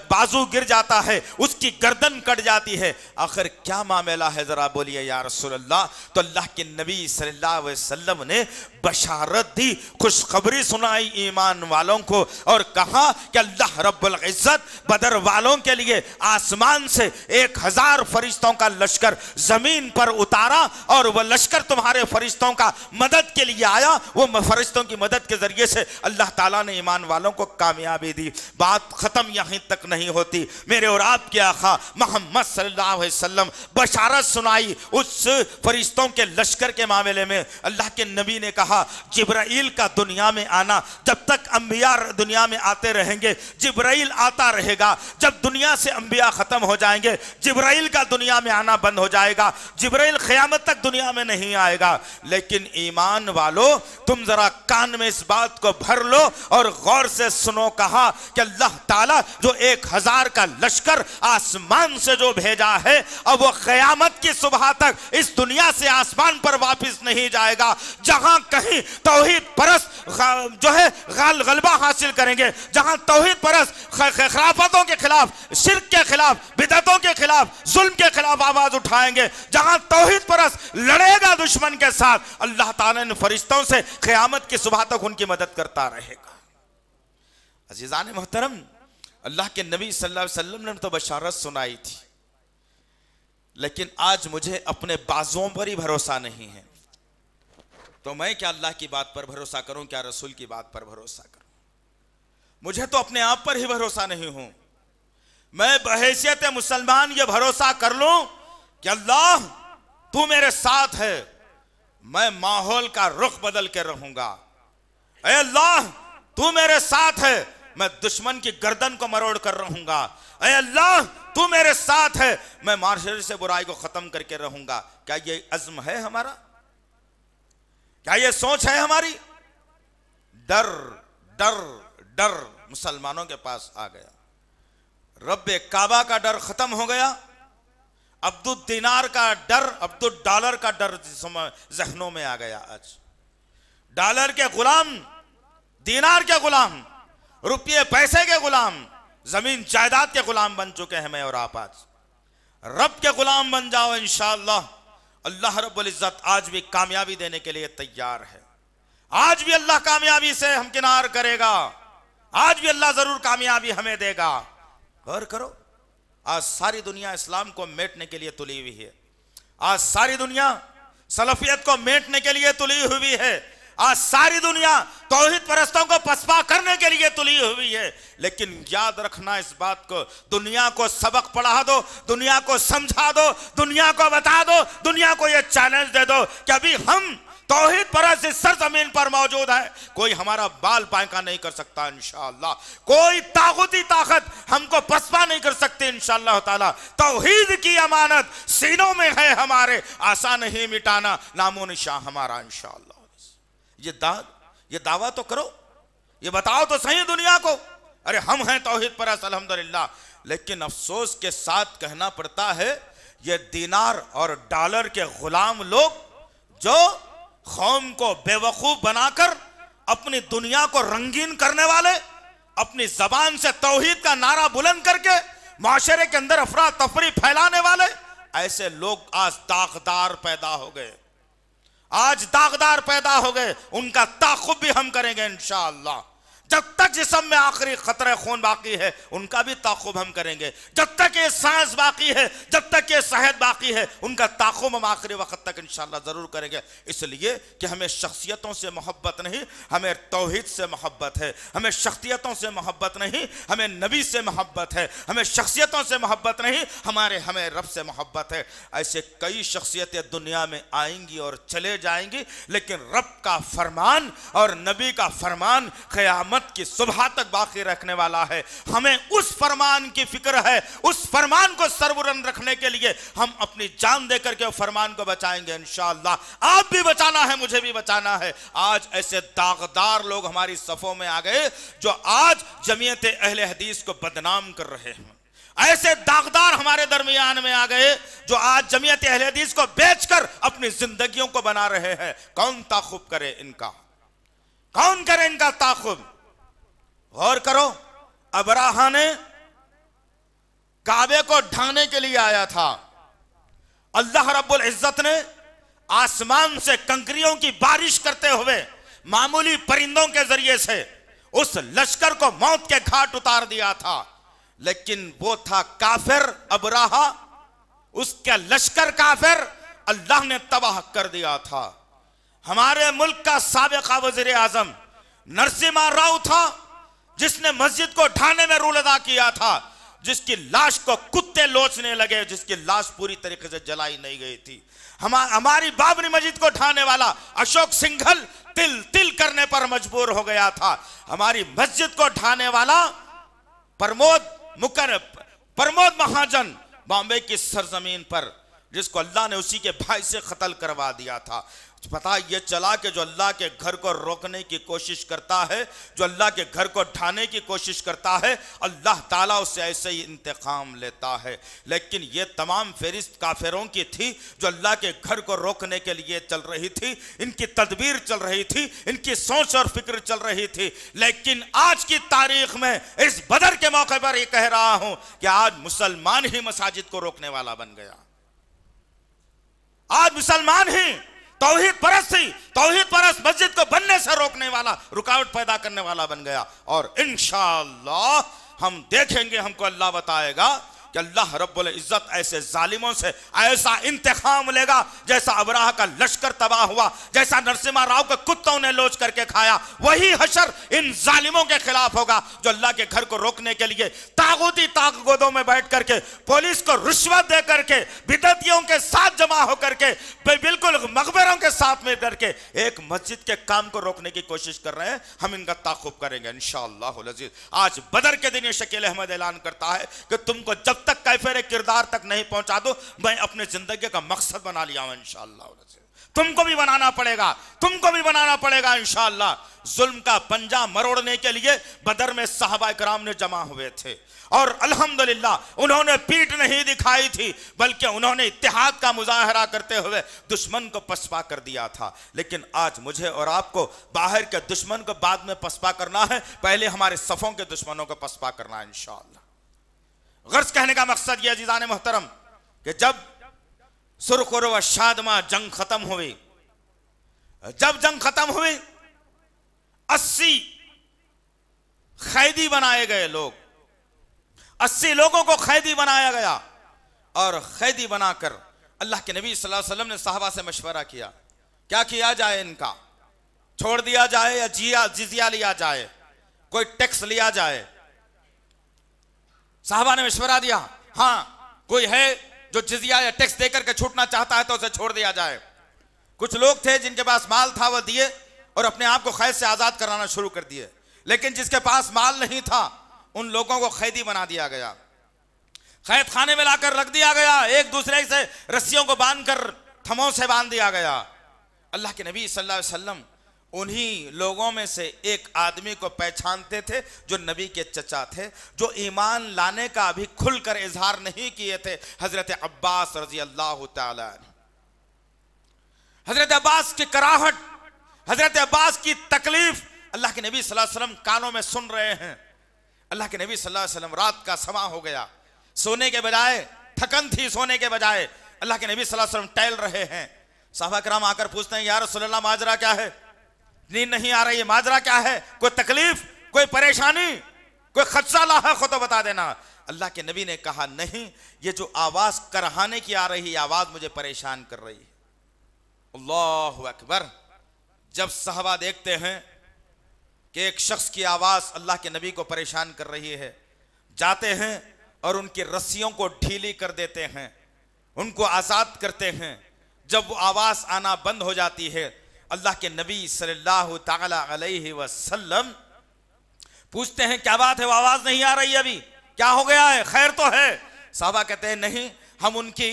बाजू गिर जाता है, उसकी गर्दन कट जाती है। आखिर क्या मामला है, जरा बोलिए या रसूल अल्लाह। तो अल्लाह के नबी सल्लल्लाहु अलैहि वसल्लम ने बशारत दी, खुशखबरी सुनाई ईमान वालों को, और कहा कि अल्लाह रब्बुल इज्जत बदर वालों के लिए आसमान से 1000 फरिश्तों का लश्कर जमीन पर उतारा, और वह लश्कर तुम्हारे फरिश्तों का मदद के लिए आया। वो फरिश्तों की मदद के जरिए से अल्लाह ताला ने ईमान वालों को कामयाबी दी। बात खत्म यहीं तक नहीं होती। मेरे और आपके आका मोहम्मद सल्लल्लाहु अलैहि वसल्लम बशारत सुनाई उस फरिश्तों के लश्कर के मामले में। अल्लाह के नबी ने कहा, जिब्राइल का दुनिया में आना, जब तक अंबिया दुनिया में आते रहेंगे जिब्राइल आता रहेगा। जब दुनिया से अंबिया खत्म हो जाएंगे जिब्राइल का दुनिया में आना बंद हो जाएगा। जिब्राइल क़यामत तक दुनिया में नहीं आएगा। लेकिन ईमान वालों, तुम जरा कान में इस बात को भर लो और गौर से सुनो। कहा कि अल्लाह ताला जो 1000 का लश्कर आसमान से जो भेजा है, अब वो क़यामत की सुबह तक इस दुनिया से आसमान पर वापस नहीं जाएगा। जहां कहीं तौहीद परस्त जो है गलबा हासिल करेंगे, जहां तौहीद परस्त खराफतों के खिलाफ, शिर्क के खिलाफ, बिदअतों के खिलाफ, जुल्म के खिलाफ आवाज उठाएंगे, जहां तौहीद परस्त लड़ेगा दुश्मन के साथ, अल्लाह ताला ने फरिश्तों से क़यामत की सुबह तक उनकी मदद करता रहेगा। अजीज़ान मोहतरम, अल्लाह के नबी सल्लल्लाहु अलैहि वसल्लम ने तो बशारत सुनाई थी, लेकिन आज मुझे अपने बाजुओं पर ही भरोसा नहीं है, तो मैं क्या अल्लाह की बात पर भरोसा करूं, क्या रसूल की बात पर भरोसा करूं? मुझे तो अपने आप पर ही भरोसा नहीं हूं। मैं बहैसियत मुसलमान ये भरोसा कर लूं कि अल्लाह तू मेरे साथ है, मैं माहौल का रुख बदल के रहूंगा। ऐ अल्लाह तू मेरे साथ है, मैं दुश्मन की गर्दन को मरोड़ कर रहूंगा। ऐ अल्लाह तू मेरे साथ है, मैं माशरे से बुराई को खत्म करके रहूंगा। क्या ये अज़्म है हमारा? क्या ये सोच है हमारी? डर डर डर मुसलमानों के पास आ गया। रब्बे काबा का डर खत्म हो गया। अब्दुल दिनार का डर, अब्दुल डॉलर का डर जहनों में आ गया। आज डॉलर के गुलाम, दिनार के गुलाम, रुपये पैसे के गुलाम, जमीन जायदाद के गुलाम बन चुके हैं मैं और आप। आज रब के गुलाम बन जाओ इंशाअल्लाह। अल्लाह रब्बुल इज्जत आज भी कामयाबी देने के लिए तैयार है। आज भी अल्लाह कामयाबी से हमकिनार करेगा। आज भी अल्लाह जरूर कामयाबी हमें देगा। गौर करो, आज सारी दुनिया इस्लाम को मेटने के लिए तुली हुई है। आज सारी दुनिया सलफियत को मेटने के लिए तुली हुई है। आज सारी दुनिया तौहीद परस्तों को पसपा करने के लिए तुली हुई है। लेकिन याद रखना इस बात को, दुनिया को सबक पढ़ा दो, दुनिया को समझा दो, दुनिया को बता दो, दुनिया को यह चैलेंज दे दो कि अभी हम तौहीद परस्त इस सरजमीन पर मौजूद है, कोई हमारा बाल बांका नहीं कर सकता इंशाअल्लाह। कोई तागुती ताकत हमको पसपा नहीं कर सकती इंशाअल्लाह ताला। तौहीद की अमानत सीनों में है हमारे, आसान नहीं मिटाना नामो निशान हमारा इंशाअल्लाह। ये दावा तो करो, ये बताओ तो सही दुनिया को, अरे हम हैं तौहीद परस्त अल्हम्दुलिल्लाह। लेकिन अफसोस के साथ कहना पड़ता है, ये दीनार और डॉलर के गुलाम लोग जो कौम को बेवकूफ बनाकर अपनी दुनिया को रंगीन करने वाले, अपनी जबान से तौहीद का नारा बुलंद करके माशरे के अंदर अफरा तफरी फैलाने वाले, ऐसे लोग आज दागदार पैदा हो गए, आज दागदार पैदा हो गए। उनका ताक़ुब भी हम करेंगे इंशाअल्लाह। जब तक जिस्म में आखिरी खतरा खून बाकी है, उनका भी ताक़ुब हम करेंगे। जब तक ये सांस बाकी है, जब तक ये सेहत बाकी है, उनका ताक़ुब हम आखिरी वक्त तक इंशाअल्लाह ज़रूर करेंगे। इसलिए कि हमें शख्सियतों से मोहब्बत नहीं, हमें तौहीद से मोहब्बत है। हमें शख्सियतों से मोहब्बत नहीं, हमें नबी से मोहब्बत है। हमें शख्सियतों से मोहब्बत नहीं, हमें रब से मोहब्बत है। ऐसे कई शख्सियतें दुनिया में आएंगी और चले जाएंगी, लेकिन रब का फरमान और नबी का फरमान क़यामत की सुबह तक बाकी रखने वाला है। हमें उस फरमान की फिक्र है, उस फरमान को सरबुलंद रखने के लिए हम अपनी जान देकर के फरमान को बचाएंगे इंशाअल्लाह। आप भी बचाना है, मुझे भी बचाना है। आज ऐसे दागदार लोग हमारी सफों में आ गए जो आज जमीयत अहले हदीस को बदनाम कर रहे हैं। ऐसे दागदार हमारे दरमियान में आ गए जो आज जमीयत अहले हदीस को बेचकर अपनी जिंदगियों को बना रहे हैं। कौन ताक़ुब करे इनका, कौन करे इनका ताक़ुब? गौर करो, अबराहा ने काबे को ढाने के लिए आया था। अल्लाह रब्बुल इज्जत ने आसमान से कंकरियों की बारिश करते हुए मामूली परिंदों के जरिए से उस लश्कर को मौत के घाट उतार दिया था। लेकिन वो था काफिर अबराहा, उसका लश्कर काफिर, अल्लाह ने तबाह कर दिया था। हमारे मुल्क का साबिक़ा वज़ीर आज़म नरसिम्हा राव था, जिसने मस्जिद को ढाने में रोल अदा किया था, जिसकी लाश को कुत्ते लोचने लगे, जिसकी लाश पूरी तरीके से जलाई नहीं गई थी। हमारी बाबरी मस्जिद को ढाने वाला अशोक सिंघल तिल तिल करने पर मजबूर हो गया था। हमारी मस्जिद को ढाने वाला प्रमोद महाजन बॉम्बे की सरजमीन पर, जिसको अल्लाह ने उसी के भाई से कत्ल करवा दिया था। पता ये चला कि जो अल्लाह के घर को रोकने की कोशिश करता है, जो अल्लाह के घर को ढाने की कोशिश करता है, अल्लाह ताला उससे ऐसे ही इंतकाम लेता है। लेकिन ये तमाम फहरिस्त काफिरों की थी जो अल्लाह के घर को रोकने के लिए चल रही थी, इनकी तदबीर चल रही थी, इनकी सोच और फिक्र चल रही थी। लेकिन आज की तारीख में इस बदर के मौके पर यह कह रहा हूं कि आज मुसलमान ही मसाजिद को रोकने वाला बन गया। आज मुसलमान ही तौहीद परस्त मस्जिद को बनने से रोकने वाला, रुकावट पैदा करने वाला बन गया। और इंशाअल्लाह हम देखेंगे, हमको अल्लाह बताएगा कि अल्लाह रब्बुल इज्जत ऐसे जालिमों से ऐसा इंतकाम लेगा, जैसा अबराहा का लश्कर तबाह हुआ, जैसा नरसिम्हा राव के कुत्तों ने लोच करके खाया, वही हशर इन जालिमों के खिलाफ होगा जो अल्लाह के घर को रोकने के लिए तागूती ताकगोदों में बैठ करके, पुलिस को रिश्वत दे करके, बिदअतियों के साथ जमा होकर के, बिल्कुल मकबरों के साथ में करके एक मस्जिद के काम को रोकने की कोशिश कर रहे हैं। हम इनका ताक़ुब करेंगे इंशाअल्लाह अज़ीज़। आज बदर के दिन ये शकील अहमद ऐलान करता है कि तुमको जब तक कैफिर किरदार तक नहीं पहुंचा दो, मैं अपने जिंदगी का मकसद बना लिया हूं इंशाअल्लाह। तुमको भी बनाना पड़ेगा, तुमको भी बनाना पड़ेगा इंशाअल्लाह। जुल्म का पंजा मरोड़ने के लिए बदर में सहाबा किराम ने जमा हुए थे और अल्हम्दुलिल्लाह उन्होंने पीठ नहीं दिखाई थी, बल्कि उन्होंने इत्तेहाद का मुजाहरा करते हुए दुश्मन को पसपा कर दिया था। लेकिन आज मुझे और आपको बाहर के दुश्मन को बाद में पसपा करना है, पहले हमारे सफों के दुश्मनों को पसपा करना है इंशाअल्लाह। गर्ज कहने का मकसद यह अजीज़ान मोहतरम कि जब सुरखुर व शादमा जंग खत्म हुई, जब जंग खत्म हुई 80 कैदी बनाए गए लोग, 80 लोगों को कैदी बनाया गया और कैदी बनाकर अल्लाह के नबी सल्लल्लाहु अलैहि वसल्लम ने साहबा से मशवरा किया, क्या किया जाए, इनका छोड़ दिया जाए या जिजिया लिया जाए, कोई टैक्स लिया जाए। साहबा ने मशवरा दिया, हाँ कोई है जो जिजिया या टैक्स देकर के छूटना चाहता है तो उसे छोड़ दिया जाए। कुछ लोग थे जिनके पास माल था वह दिए और अपने आप को कैद से आजाद कराना शुरू कर दिए, लेकिन जिसके पास माल नहीं था उन लोगों को कैदी बना दिया गया, कैद खाने में लाकर रख दिया गया, एक दूसरे से रस्सियों को बांधकर थमों से बांध दिया गया। अल्लाह के नबी सल्लल्लाहु अलैहि वसल्लम उन्हीं लोगों में से एक आदमी को पहचानते थे जो नबी के चचा थे, जो ईमान लाने का अभी खुलकर इजहार नहीं किए थे, हजरत अब्बास रजी अल्लाह तआला। हजरत अब्बास की कराहट, हजरत अब्बास की तकलीफ अल्लाह के नबी सल्लल्लाहु अलैहि वसल्लम कानों में सुन रहे हैं। अल्लाह के नबी सल्लल्लाहु अलैहि वसल्लम, रात का समा हो गया, सोने के बजाय, थकन थी सोने के बजाय, अल्लाह के नबी सल्लल्लाहु अलैहि वसल्लम टहल रहे हैं। सहाबा किराम आकर पूछते हैं, या रसूलल्लाह माजरा क्या है, नींद नहीं आ रही है, माजरा क्या है, कोई तकलीफ, कोई परेशानी, कोई खदशा लाहक हो तो बता देना। अल्लाह के नबी ने कहा, नहीं, ये जो आवाज करहाने की आ रही है आवाज मुझे परेशान कर रही है। अल्लाहु अकबर। जब सहाबा देखते हैं कि एक शख्स की आवाज अल्लाह के नबी को परेशान कर रही है, जाते हैं और उनकी रस्सियों को ढीली कर देते हैं, उनको आजाद करते हैं। जब वो आवाज आना बंद हो जाती है, अल्लाह के नबी सल्लल्लाहु ताला अलैहि वसल्लम पूछते हैं, क्या बात है, वो आवाज नहीं आ रही अभी, क्या हो गया है, खैर तो है? साहबा कहते हैं, नहीं, हम उनकी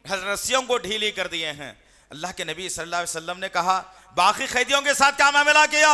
रस्सियों को ढीली कर दिए हैं। अल्लाह के नबी सल्लल्लाहु अलैहि वसल्लम ने कहा, बाकी कैदियों के साथ क्या मामला किया?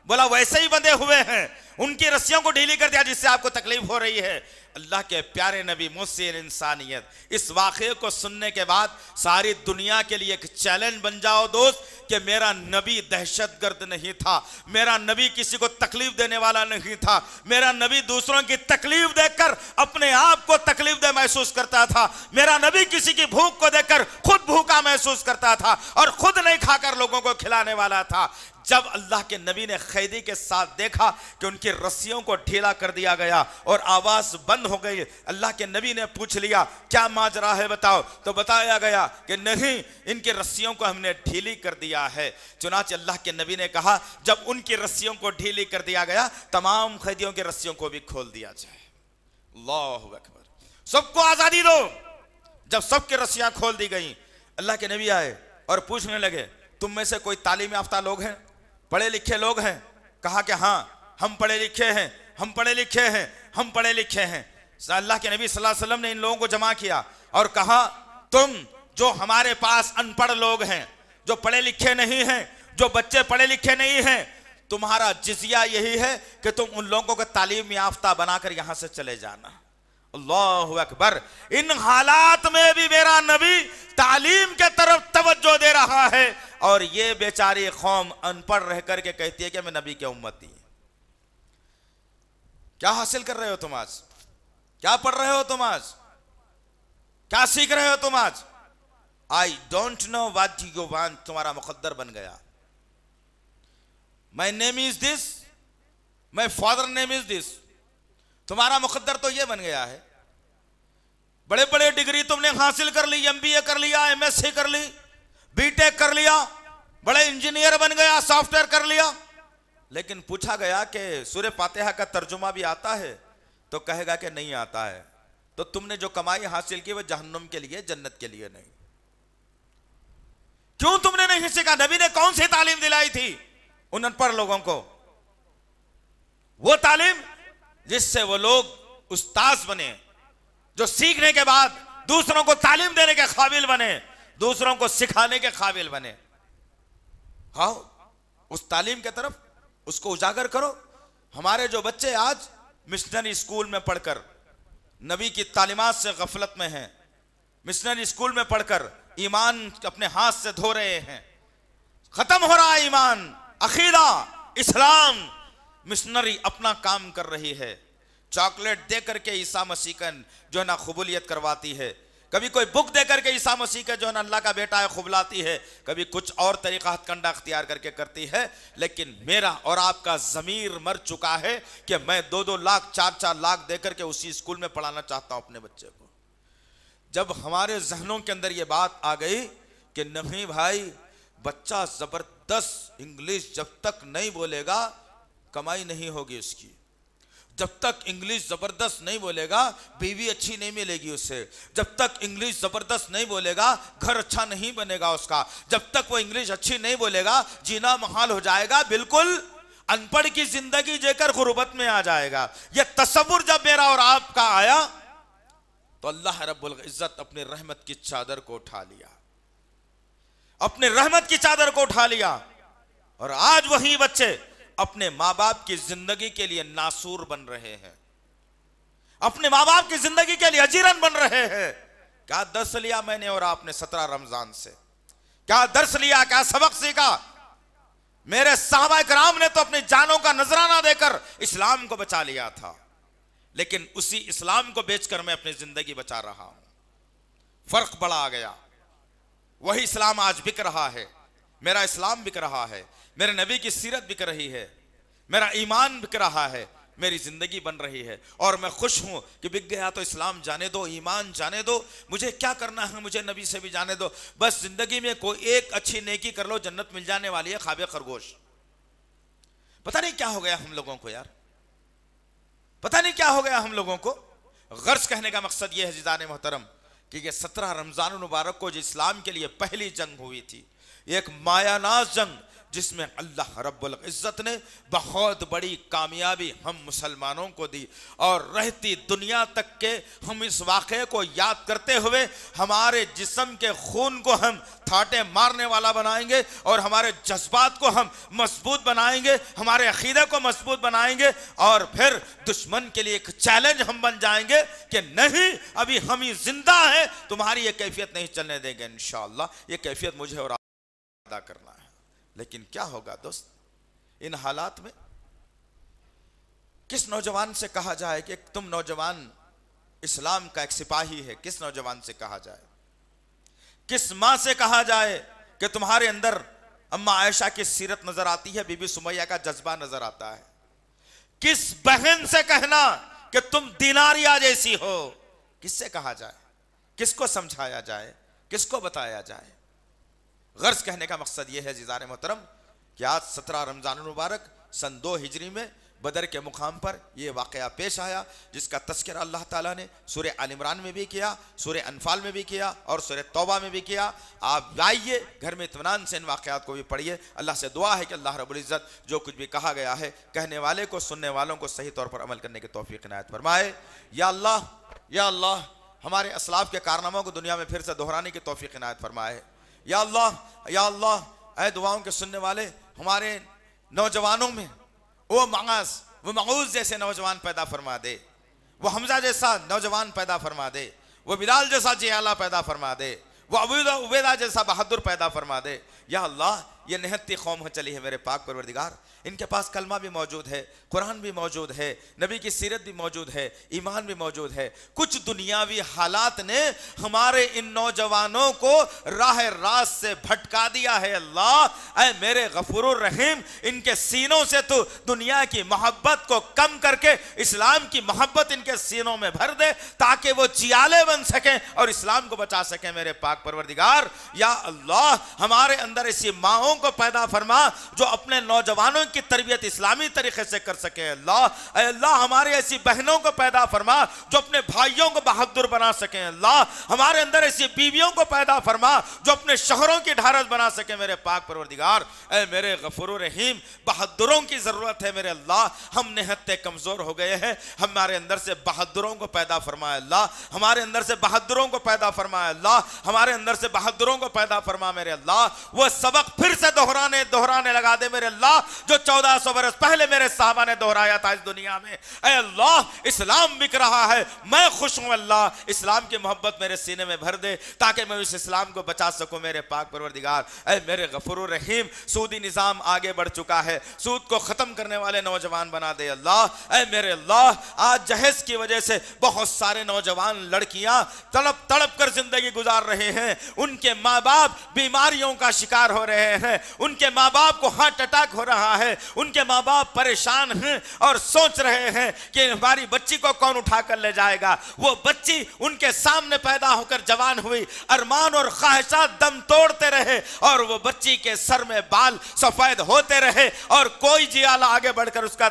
बोला, वैसे ही बंधे हुए हैं, उनकी रस्सियों को ढीली कर दिया जिससे आपको तकलीफ हो रही है। अल्लाह के प्यारे नबी मुहस्सिन इंसानियत, इस वाक़े को सुनने के बाद सारी दुनिया के लिए एक चैलेंज बन जाओ दोस्त कि मेरा नबी दहशतगर्द नहीं था, मेरा नबी किसी को तकलीफ देने वाला नहीं था, मेरा नबी दूसरों की तकलीफ देखकर अपने आप को तकलीफ दे महसूस करता था, मेरा नबी किसी की भूख को देखकर खुद भूखा महसूस करता था और खुद नहीं खाकर लोगों को खिलाने वाला था। जब अल्लाह के नबी ने कैदी के साथ देखा कि उनकी रस्सियों को ढीला कर दिया गया और आवाज बंद हो गई, अल्लाह के नबी ने पूछ लिया, क्या माजरा है बताओ? तो बताया गया कि नहीं, इनकी रस्सियों को हमने ढीली कर दिया है। चुनांचे अल्लाह के नबी ने कहा, जब उनकी रस्सियों को ढीली कर दिया गया, तमाम कैदियों की रस्सियों को भी खोल दिया जाए। अल्लाहु अकबर। सबको आजादी दो। जब सबकी रस्सियां खोल दी गई, अल्लाह के नबी आए और पूछने लगे, तुम में से कोई तालीम याफ्ता लोग हैं, पढ़े लिखे लोग हैं? कहा कि हाँ, हम पढ़े लिखे हैं, हम पढ़े लिखे हैं, हम पढ़े लिखे हैं। अल्लाह के नबी सल्लल्लाहु अलैहि वसल्लम ने इन लोगों को जमा किया और कहा, तुम जो हमारे पास अनपढ़ लोग हैं, जो पढ़े लिखे नहीं हैं, जो बच्चे पढ़े लिखे नहीं हैं, तुम्हारा जिजिया यही है कि तुम उन लोगों को तालीम याफ्ता बनाकर यहां से चले जाना। अल्लाहु अकबर। इन हालात में भी मेरा नबी तालीम के तरफ तवज्जो दे रहा है और ये बेचारी कौम अनपढ़ रह करके कहती है कि मैं नबी के उम्मती हूं। क्या हासिल कर रहे हो तुम आज? क्या पढ़ रहे हो तुम आज? क्या सीख रहे हो तुम आज? I don't know what you want. तुम्हारा मुकद्दर बन गया, my name is this, my father name is this. तुम्हारा मुकद्दर तो यह बन गया है। बड़े बड़े डिग्री तुमने हासिल कर ली, एमबीए कर लिया, एमएससी कर ली, बीटेक कर लिया, बड़े इंजीनियर बन गया, सॉफ्टवेयर कर लिया, लेकिन पूछा गया कि सूरह फातिहा का तर्जुमा भी आता है? तो कहेगा कि नहीं आता है। तो तुमने जो कमाई हासिल की वह जहन्नुम के लिए, जन्नत के लिए नहीं। क्यों तुमने नहीं सीखा? नबी ने कौन सी तालीम दिलाई थी उन अनपढ़ लोगों को? वो तालीम जिससे वो लोग उस्ताद बने, जो सीखने के बाद दूसरों को तालीम देने के काबिल बने, दूसरों को सिखाने के काबिल बने। हाँ, उस तालीम के तरफ उसको उजागर करो। हमारे जो बच्चे आज मिशनरी स्कूल में पढ़कर नबी की तालीमात से गफलत में हैं, मिशनरी स्कूल में पढ़कर ईमान अपने हाथ से धो रहे हैं, खत्म हो रहा है ईमान, अकीदा, इस्लाम। मिशनरी अपना काम कर रही है, चॉकलेट दे करके ईसा मसीह का जो है ना कबूलियत करवाती है, कभी कोई बुक दे करके ईसा मसीह का जो है ना अल्लाह का बेटा है खुबलाती है, कभी कुछ और तरीका हथकंडा अख्तियार करके करती है। लेकिन मेरा और आपका ज़मीर मर चुका है कि मैं 2-2 लाख 4-4 लाख दे करके उसी स्कूल में पढ़ाना चाहता हूं अपने बच्चे को। जब हमारे जहनों के अंदर ये बात आ गई कि नहीं भाई, बच्चा जबरदस्त इंग्लिश जब तक नहीं बोलेगा कमाई नहीं होगी उसकी, जब तक इंग्लिश जबरदस्त नहीं बोलेगा बीवी अच्छी नहीं मिलेगी उससे, जब तक इंग्लिश जबरदस्त नहीं बोलेगा घर अच्छा नहीं बनेगा उसका, जब तक वो इंग्लिश अच्छी नहीं बोलेगा जीना महाल हो जाएगा, बिल्कुल अनपढ़ की जिंदगी जेकर गुर्बत में आ जाएगा। यह तसव्वुर जब मेरा और आपका आया तो अल्लाह रब्बुल इज्जत अपनी रहमत की चादर को उठा लिया, अपने रहमत की चादर को उठा लिया। और आज वही बच्चे अपने माँ बाप की जिंदगी के लिए नासूर बन रहे हैं, अपने माँ बाप की जिंदगी के लिए अजीरन बन रहे हैं। क्या दर्स लिया मैंने और आपने 17 रमजान से? क्या दर्स लिया, क्या सबक सीखा? मेरे सहाबा किराम ने तो अपनी जानों का नजराना देकर इस्लाम को बचा लिया था, लेकिन उसी इस्लाम को बेचकर मैं अपनी जिंदगी बचा रहा हूं। फर्क बड़ा आ गया। वही इस्लाम आज बिक रहा है, मेरा इस्लाम बिक रहा है, मेरे नबी की सीरत बिक रही है, मेरा ईमान बिक रहा है, मेरी जिंदगी बन रही है। और मैं खुश हूं कि बिक गया तो इस्लाम जाने दो, ईमान जाने दो, मुझे क्या करना है, मुझे नबी से भी जाने दो। बस जिंदगी में कोई एक अच्छी नेकी कर लो, जन्नत मिल जाने वाली है, ख्वाबे खरगोश। पता नहीं क्या हो गया हम लोगों को यार, पता नहीं क्या हो गया हम लोगों को। गर्ज कहने का मकसद यह है जिदाने मोहतरम कि ये 17 रमजान मुबारक को जो इस्लाम के लिए पहली जंग हुई थी, एक मायानाज जंग, जिसमें अल्लाह रब्बुल इज्जत ने बहुत बड़ी कामयाबी हम मुसलमानों को दी। और रहती दुनिया तक के हम इस वाक़े को याद करते हुए हमारे जिस्म के खून को हम थाटे मारने वाला बनाएंगे और हमारे जज्बात को हम मजबूत बनाएंगे, हमारे अकीदे को मजबूत बनाएंगे। और फिर दुश्मन के लिए एक चैलेंज हम बन जाएंगे कि नहीं, अभी हम ही जिंदा हैं, तुम्हारी ये कैफियत नहीं चलने देंगे। इंशाअल्लाह ये कैफियत मुझे और अदा करना है। लेकिन क्या होगा दोस्त, इन हालात में किस नौजवान से कहा जाए कि तुम नौजवान इस्लाम का एक सिपाही है? किस नौजवान से कहा जाए, किस मां से कहा जाए कि तुम्हारे अंदर अम्मा आयशा की सीरत नजर आती है, बीबी सुमैया का जज्बा नजर आता है? किस बहन से कहना कि तुम दीनारिया जैसी हो? किससे कहा जाए, किसको समझाया जाए, किसको बताया जाए? गर्ज कहने का मकसद यह है जिज़ान मोहतरम कि आज 17 रमजान मुबारक सन 2 हिजरी में बदर के मुकाम पर यह वाक़या पेश आया, जिसका तज़किरा अल्लाह ताला ने सूरह आल इमरान में भी किया, सूरह अनफाल में भी किया और सूरह तौबा में भी किया। आप आइए घर में इत्मीनान से इन वाक़यात को भी पढ़िए। अल्लाह से दुआ है कि अल्लाह रब्बुल इज़्ज़त जो कुछ भी कहा गया है कहने वाले को, सुनने वालों को सही तौर पर अमल करने की तौफीक इनायत फरमाए। या अल्लाह हमारे असलाफ के कारनामों को दुनिया में फिर से दोहराने की तौफीक इनायत फरमाए। या अल्लाह ऐ दुआओं के सुनने वाले, हमारे नौजवानों में वो मऊज जैसे नौजवान पैदा फरमा दे, वो हमजा जैसा नौजवान पैदा फरमा दे, वो बिलाल जैसा जियाला पैदा फरमा दे, वो उबैदा जैसा बहादुर पैदा फरमा दे। या अल्लाह ये निहत्ती कौम चली है मेरे पाक परवरदिगार, इनके पास कलमा भी मौजूद है, कुरान भी मौजूद है, नबी की सीरत भी मौजूद है, ईमान भी मौजूद है। कुछ दुनियावी हालात ने हमारे इन नौजवानों को राह रास्त से भटका दिया है। अल्लाह ऐ मेरे गफूरुर रहीम, इनके सीनों से तो दुनिया की मोहब्बत को कम करके इस्लाम की मोहब्बत इनके सीनों में भर दे, ताकि वो जियाले बन सकें और इस्लाम को बचा सकें मेरे पाक परवरदिगार। या अल्लाह हमारे अंदर ऐसी माओं को पैदा फरमा जो अपने नौजवानों की तरबियत इस्लामी तरीके से कर सके। अल्लाह हमारे ऐसी बहनों को पैदा फरमा जो अपने भाइयों को बहादुर बना सके। अल्लाह हमारे अंदर ऐसी बीवियों को पैदा फरमा जो अपने शहरों की ढारस बना सके मेरे पाक परवरदिगार। ऐ मेरे गफूरुर रहीम, बहादुरों की जरूरत है मेरे अल्लाह, हम निहत्ते कमजोर हो गए हैं, हमारे अंदर से बहादुरों को पैदा फरमाए अल्लाह, हमारे अंदर से बहादुरों को पैदा फरमाए अल्लाह, हमारे अंदर से बहादुरों को पैदा फरमा मेरे अल्लाह। वो सबक फिर से दोहराने लगा दे मेरे अल्लाह जो 1400 बरस पहले मेरे साहबा ने दोहराया था इस दुनिया में। ऐ अल्लाह इस्लाम बिक रहा है, मैं खुश हूं अल्लाह, इस्लाम की मोहब्बत मेरे सीने में भर दे ताकि मैं उस इस्लाम को बचा सकूं मेरे पाक परवरदिगार। ऐ मेरे गफूरुर रहीम, सूदी निजाम आगे बढ़ चुका है, सूद को खत्म करने वाले नौजवान बना दे अल्लाह। ऐ मेरे अल्लाह, आज जहेज की वजह से बहुत सारे नौजवान लड़कियां तड़प तड़प कर जिंदगी गुजार रहे हैं, उनके माँ बाप बीमारियों का शिकार हो रहे हैं, उनके माँ बाप को हार्ट अटैक हो रहा है, उनके माँ बाप परेशान हैं और सोच रहे हैं कि हमारी बच्ची को कौन उठा कर ले जाएगा। वो बच्ची उनके सामने पैदा होकर जवान हुई, अरमान और ख्वाहिशात दम तोड़ते रहे और वो बच्ची के सर में बाल सफेद होते रहे और कोई जियाला आगे बढ़कर उसका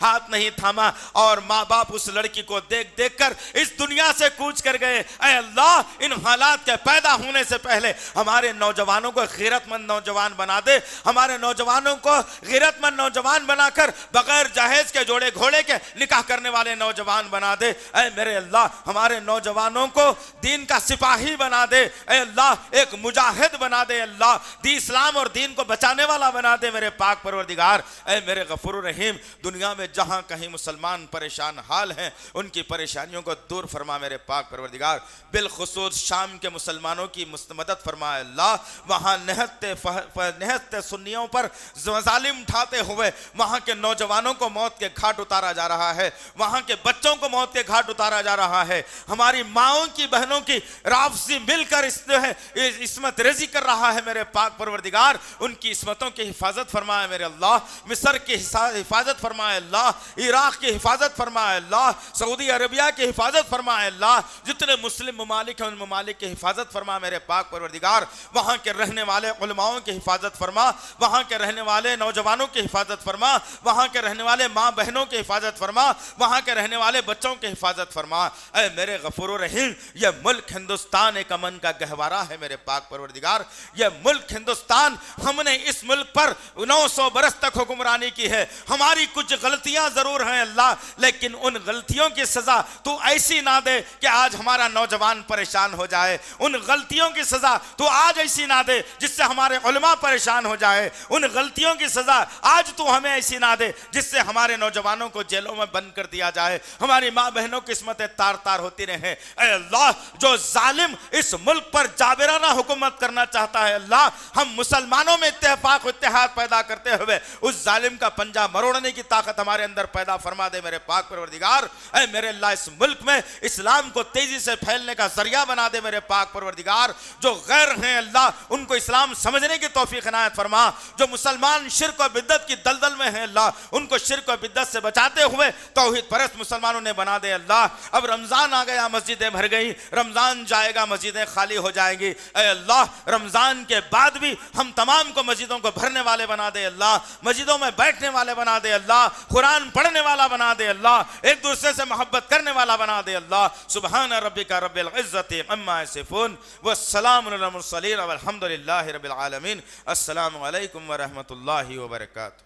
हाथ नहीं थामा। फरमा और माँ बाप उस लड़की को देख देख कर इस दुनिया से कूच कर गए। ऐ अल्लाह, इन हालात के पैदा होने से पहले हमारे नौजवानों को गैरतमंद नौजवान बना दे, हमारे नौजवानों को गैरतमंद नौजवान बनाकर बगैर जहेज के जोड़े घोड़े के निकाह करने वाले नौजवान बना दे। ऐ मेरे अल्लाह, हमारे नौजवानों को दीन का सिपाही बना दे। ऐ अल्लाह, एक मुजाहिद बना दे। अल्लाह, दी इस्लाम और दीन को बचाने वाला बना दे मेरे पाक परवरदिगार। ऐ मेरे गफूर रहीम, दुनिया में जहां कहीं मुसलमान परेशान हाल हैं, उनकी परेशानियों को दूर फरमा मेरे पाक परवरदिगार। बिलखुसूस शाम के मुसलमानों की मदद फरमा अल्लाह, वहां निहत्ते सुन्नियों पर ज़ालिम ढाते हुए वहां के नौजवानों को मौत के घाट उतारा जा रहा है, वहां के बच्चों को मौत के घाट उतारा जा रहा है। हमारी माओं की बहनों की राफसी मिलकर इस्मत रेजी कर रहा है मेरे पाक परवरदिगार। उनकी इस्मतों की हिफाजत फरमाए मेरे अल्लाह, मिस्र की हिफाजत फरमाए अल्लाह, इराक की हिफाजत फरमाए अल्लाह, सऊदी अरबिया की हिफाजत फरमाए अल्लाह, जितने मुस्लिम ममालिक हैं उन ममालिक की हिफाजत फरमा मेरे पाक परवरदिगार। वहां के रहने वाले उलमाओं की हिफाजत फरमा, वहां के रहने वाले नौजवानों की हिफाजत फरमा, वहां के रहने वाले माँ बहनों की हिफाजत फरमा, वहां के रहने वाले बच्चों की हिफाजत फरमा। ऐ मेरे गफूर रहीम, यह मुल्क हिंदुस्तान एक अमन का गहवारा है मेरे पाक परवरदिगार। यह मुल्क हिंदुस्तान, हमने इस मुल्क पर 900 बरस तक हुक्मरानी की है। हमारी कुछ गलतियां जरूर हैं अल्लाह, लेकिन उन गलतियों की सजा तू ऐसी ना दे कि आज हमारा नौजवान परेशान हो जाए। उन गलतियों की सजा तू आज ऐसी ना दे जिससे हमारे उलमा परेशान हो जाए। उन गलतियों की सजा आज तू हमें ऐसी ना दे जिससे हमारे नौजवानों को जेलों में बंद कर दिया जाए, हमारी माँ बहनों की किस्मतें तार तार होती रहे। ऐ अल्लाह, जो जालिम इस मुल्क पर जाबिराना हुकूमत करना चाहता है अल्लाह, हम मुसलमानों में इत्तेफाक इत्तेहाद पैदा करते हुए उस जालिम का पंजा मरोड़ने की ताकत हमारे अंदर पैदा फरमा दे मेरे पाक परवरदिगार। ऐ मेरे अल्लाह, इस मुल्क में इस्लाम को तेजी से फैलने का जरिया बना दे मेरे पाक परवरदिगार। जो गैर हैं अल्लाह, उनको इस्लाम समझने की तौफीक इनायत फरमा। जो मुसलमान शिर्क और बिद्दत की दलदल में हैं अल्लाह, उनको शिर्क और बिद्दत से बचाते हुए तौहीद परस्त मुसलमानों ने बना दे अल्लाह। अब रमजान आ गया, मस्जिदें भर गई, रमजान जाएगा मस्जिदें खाली हो जाएंगी। ऐ अल्लाह, रमजान के बाद भी हम तमाम को मस्जिदों को भरने वाले बना दे अल्लाह, मस्जिदों में बैठने वाले बना दे अल्लाह, कुरान पढ़ने वाला बना दे अल्लाह, एक दूसरे से मोहब्बत करने वाला बना दे अल्लाह। सुबहान रब्बिका रब्बिल इज्जति अम्मा यसिफून वस्सलामुन अलल मुरसलीन वल्हम्दुलिल्लाहि रब्बिल आलमीन। अस्सलामु अलैकुम व रहमतुल्लाहि व बरकातुहू।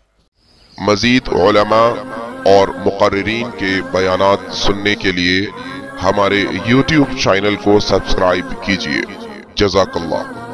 मज़ीद उलमा और मुक़र्रिरीन के बयानात सुनने के लिए हमारे YouTube चैनल को सब्सक्राइब कीजिए। जज़ाकल्लाह।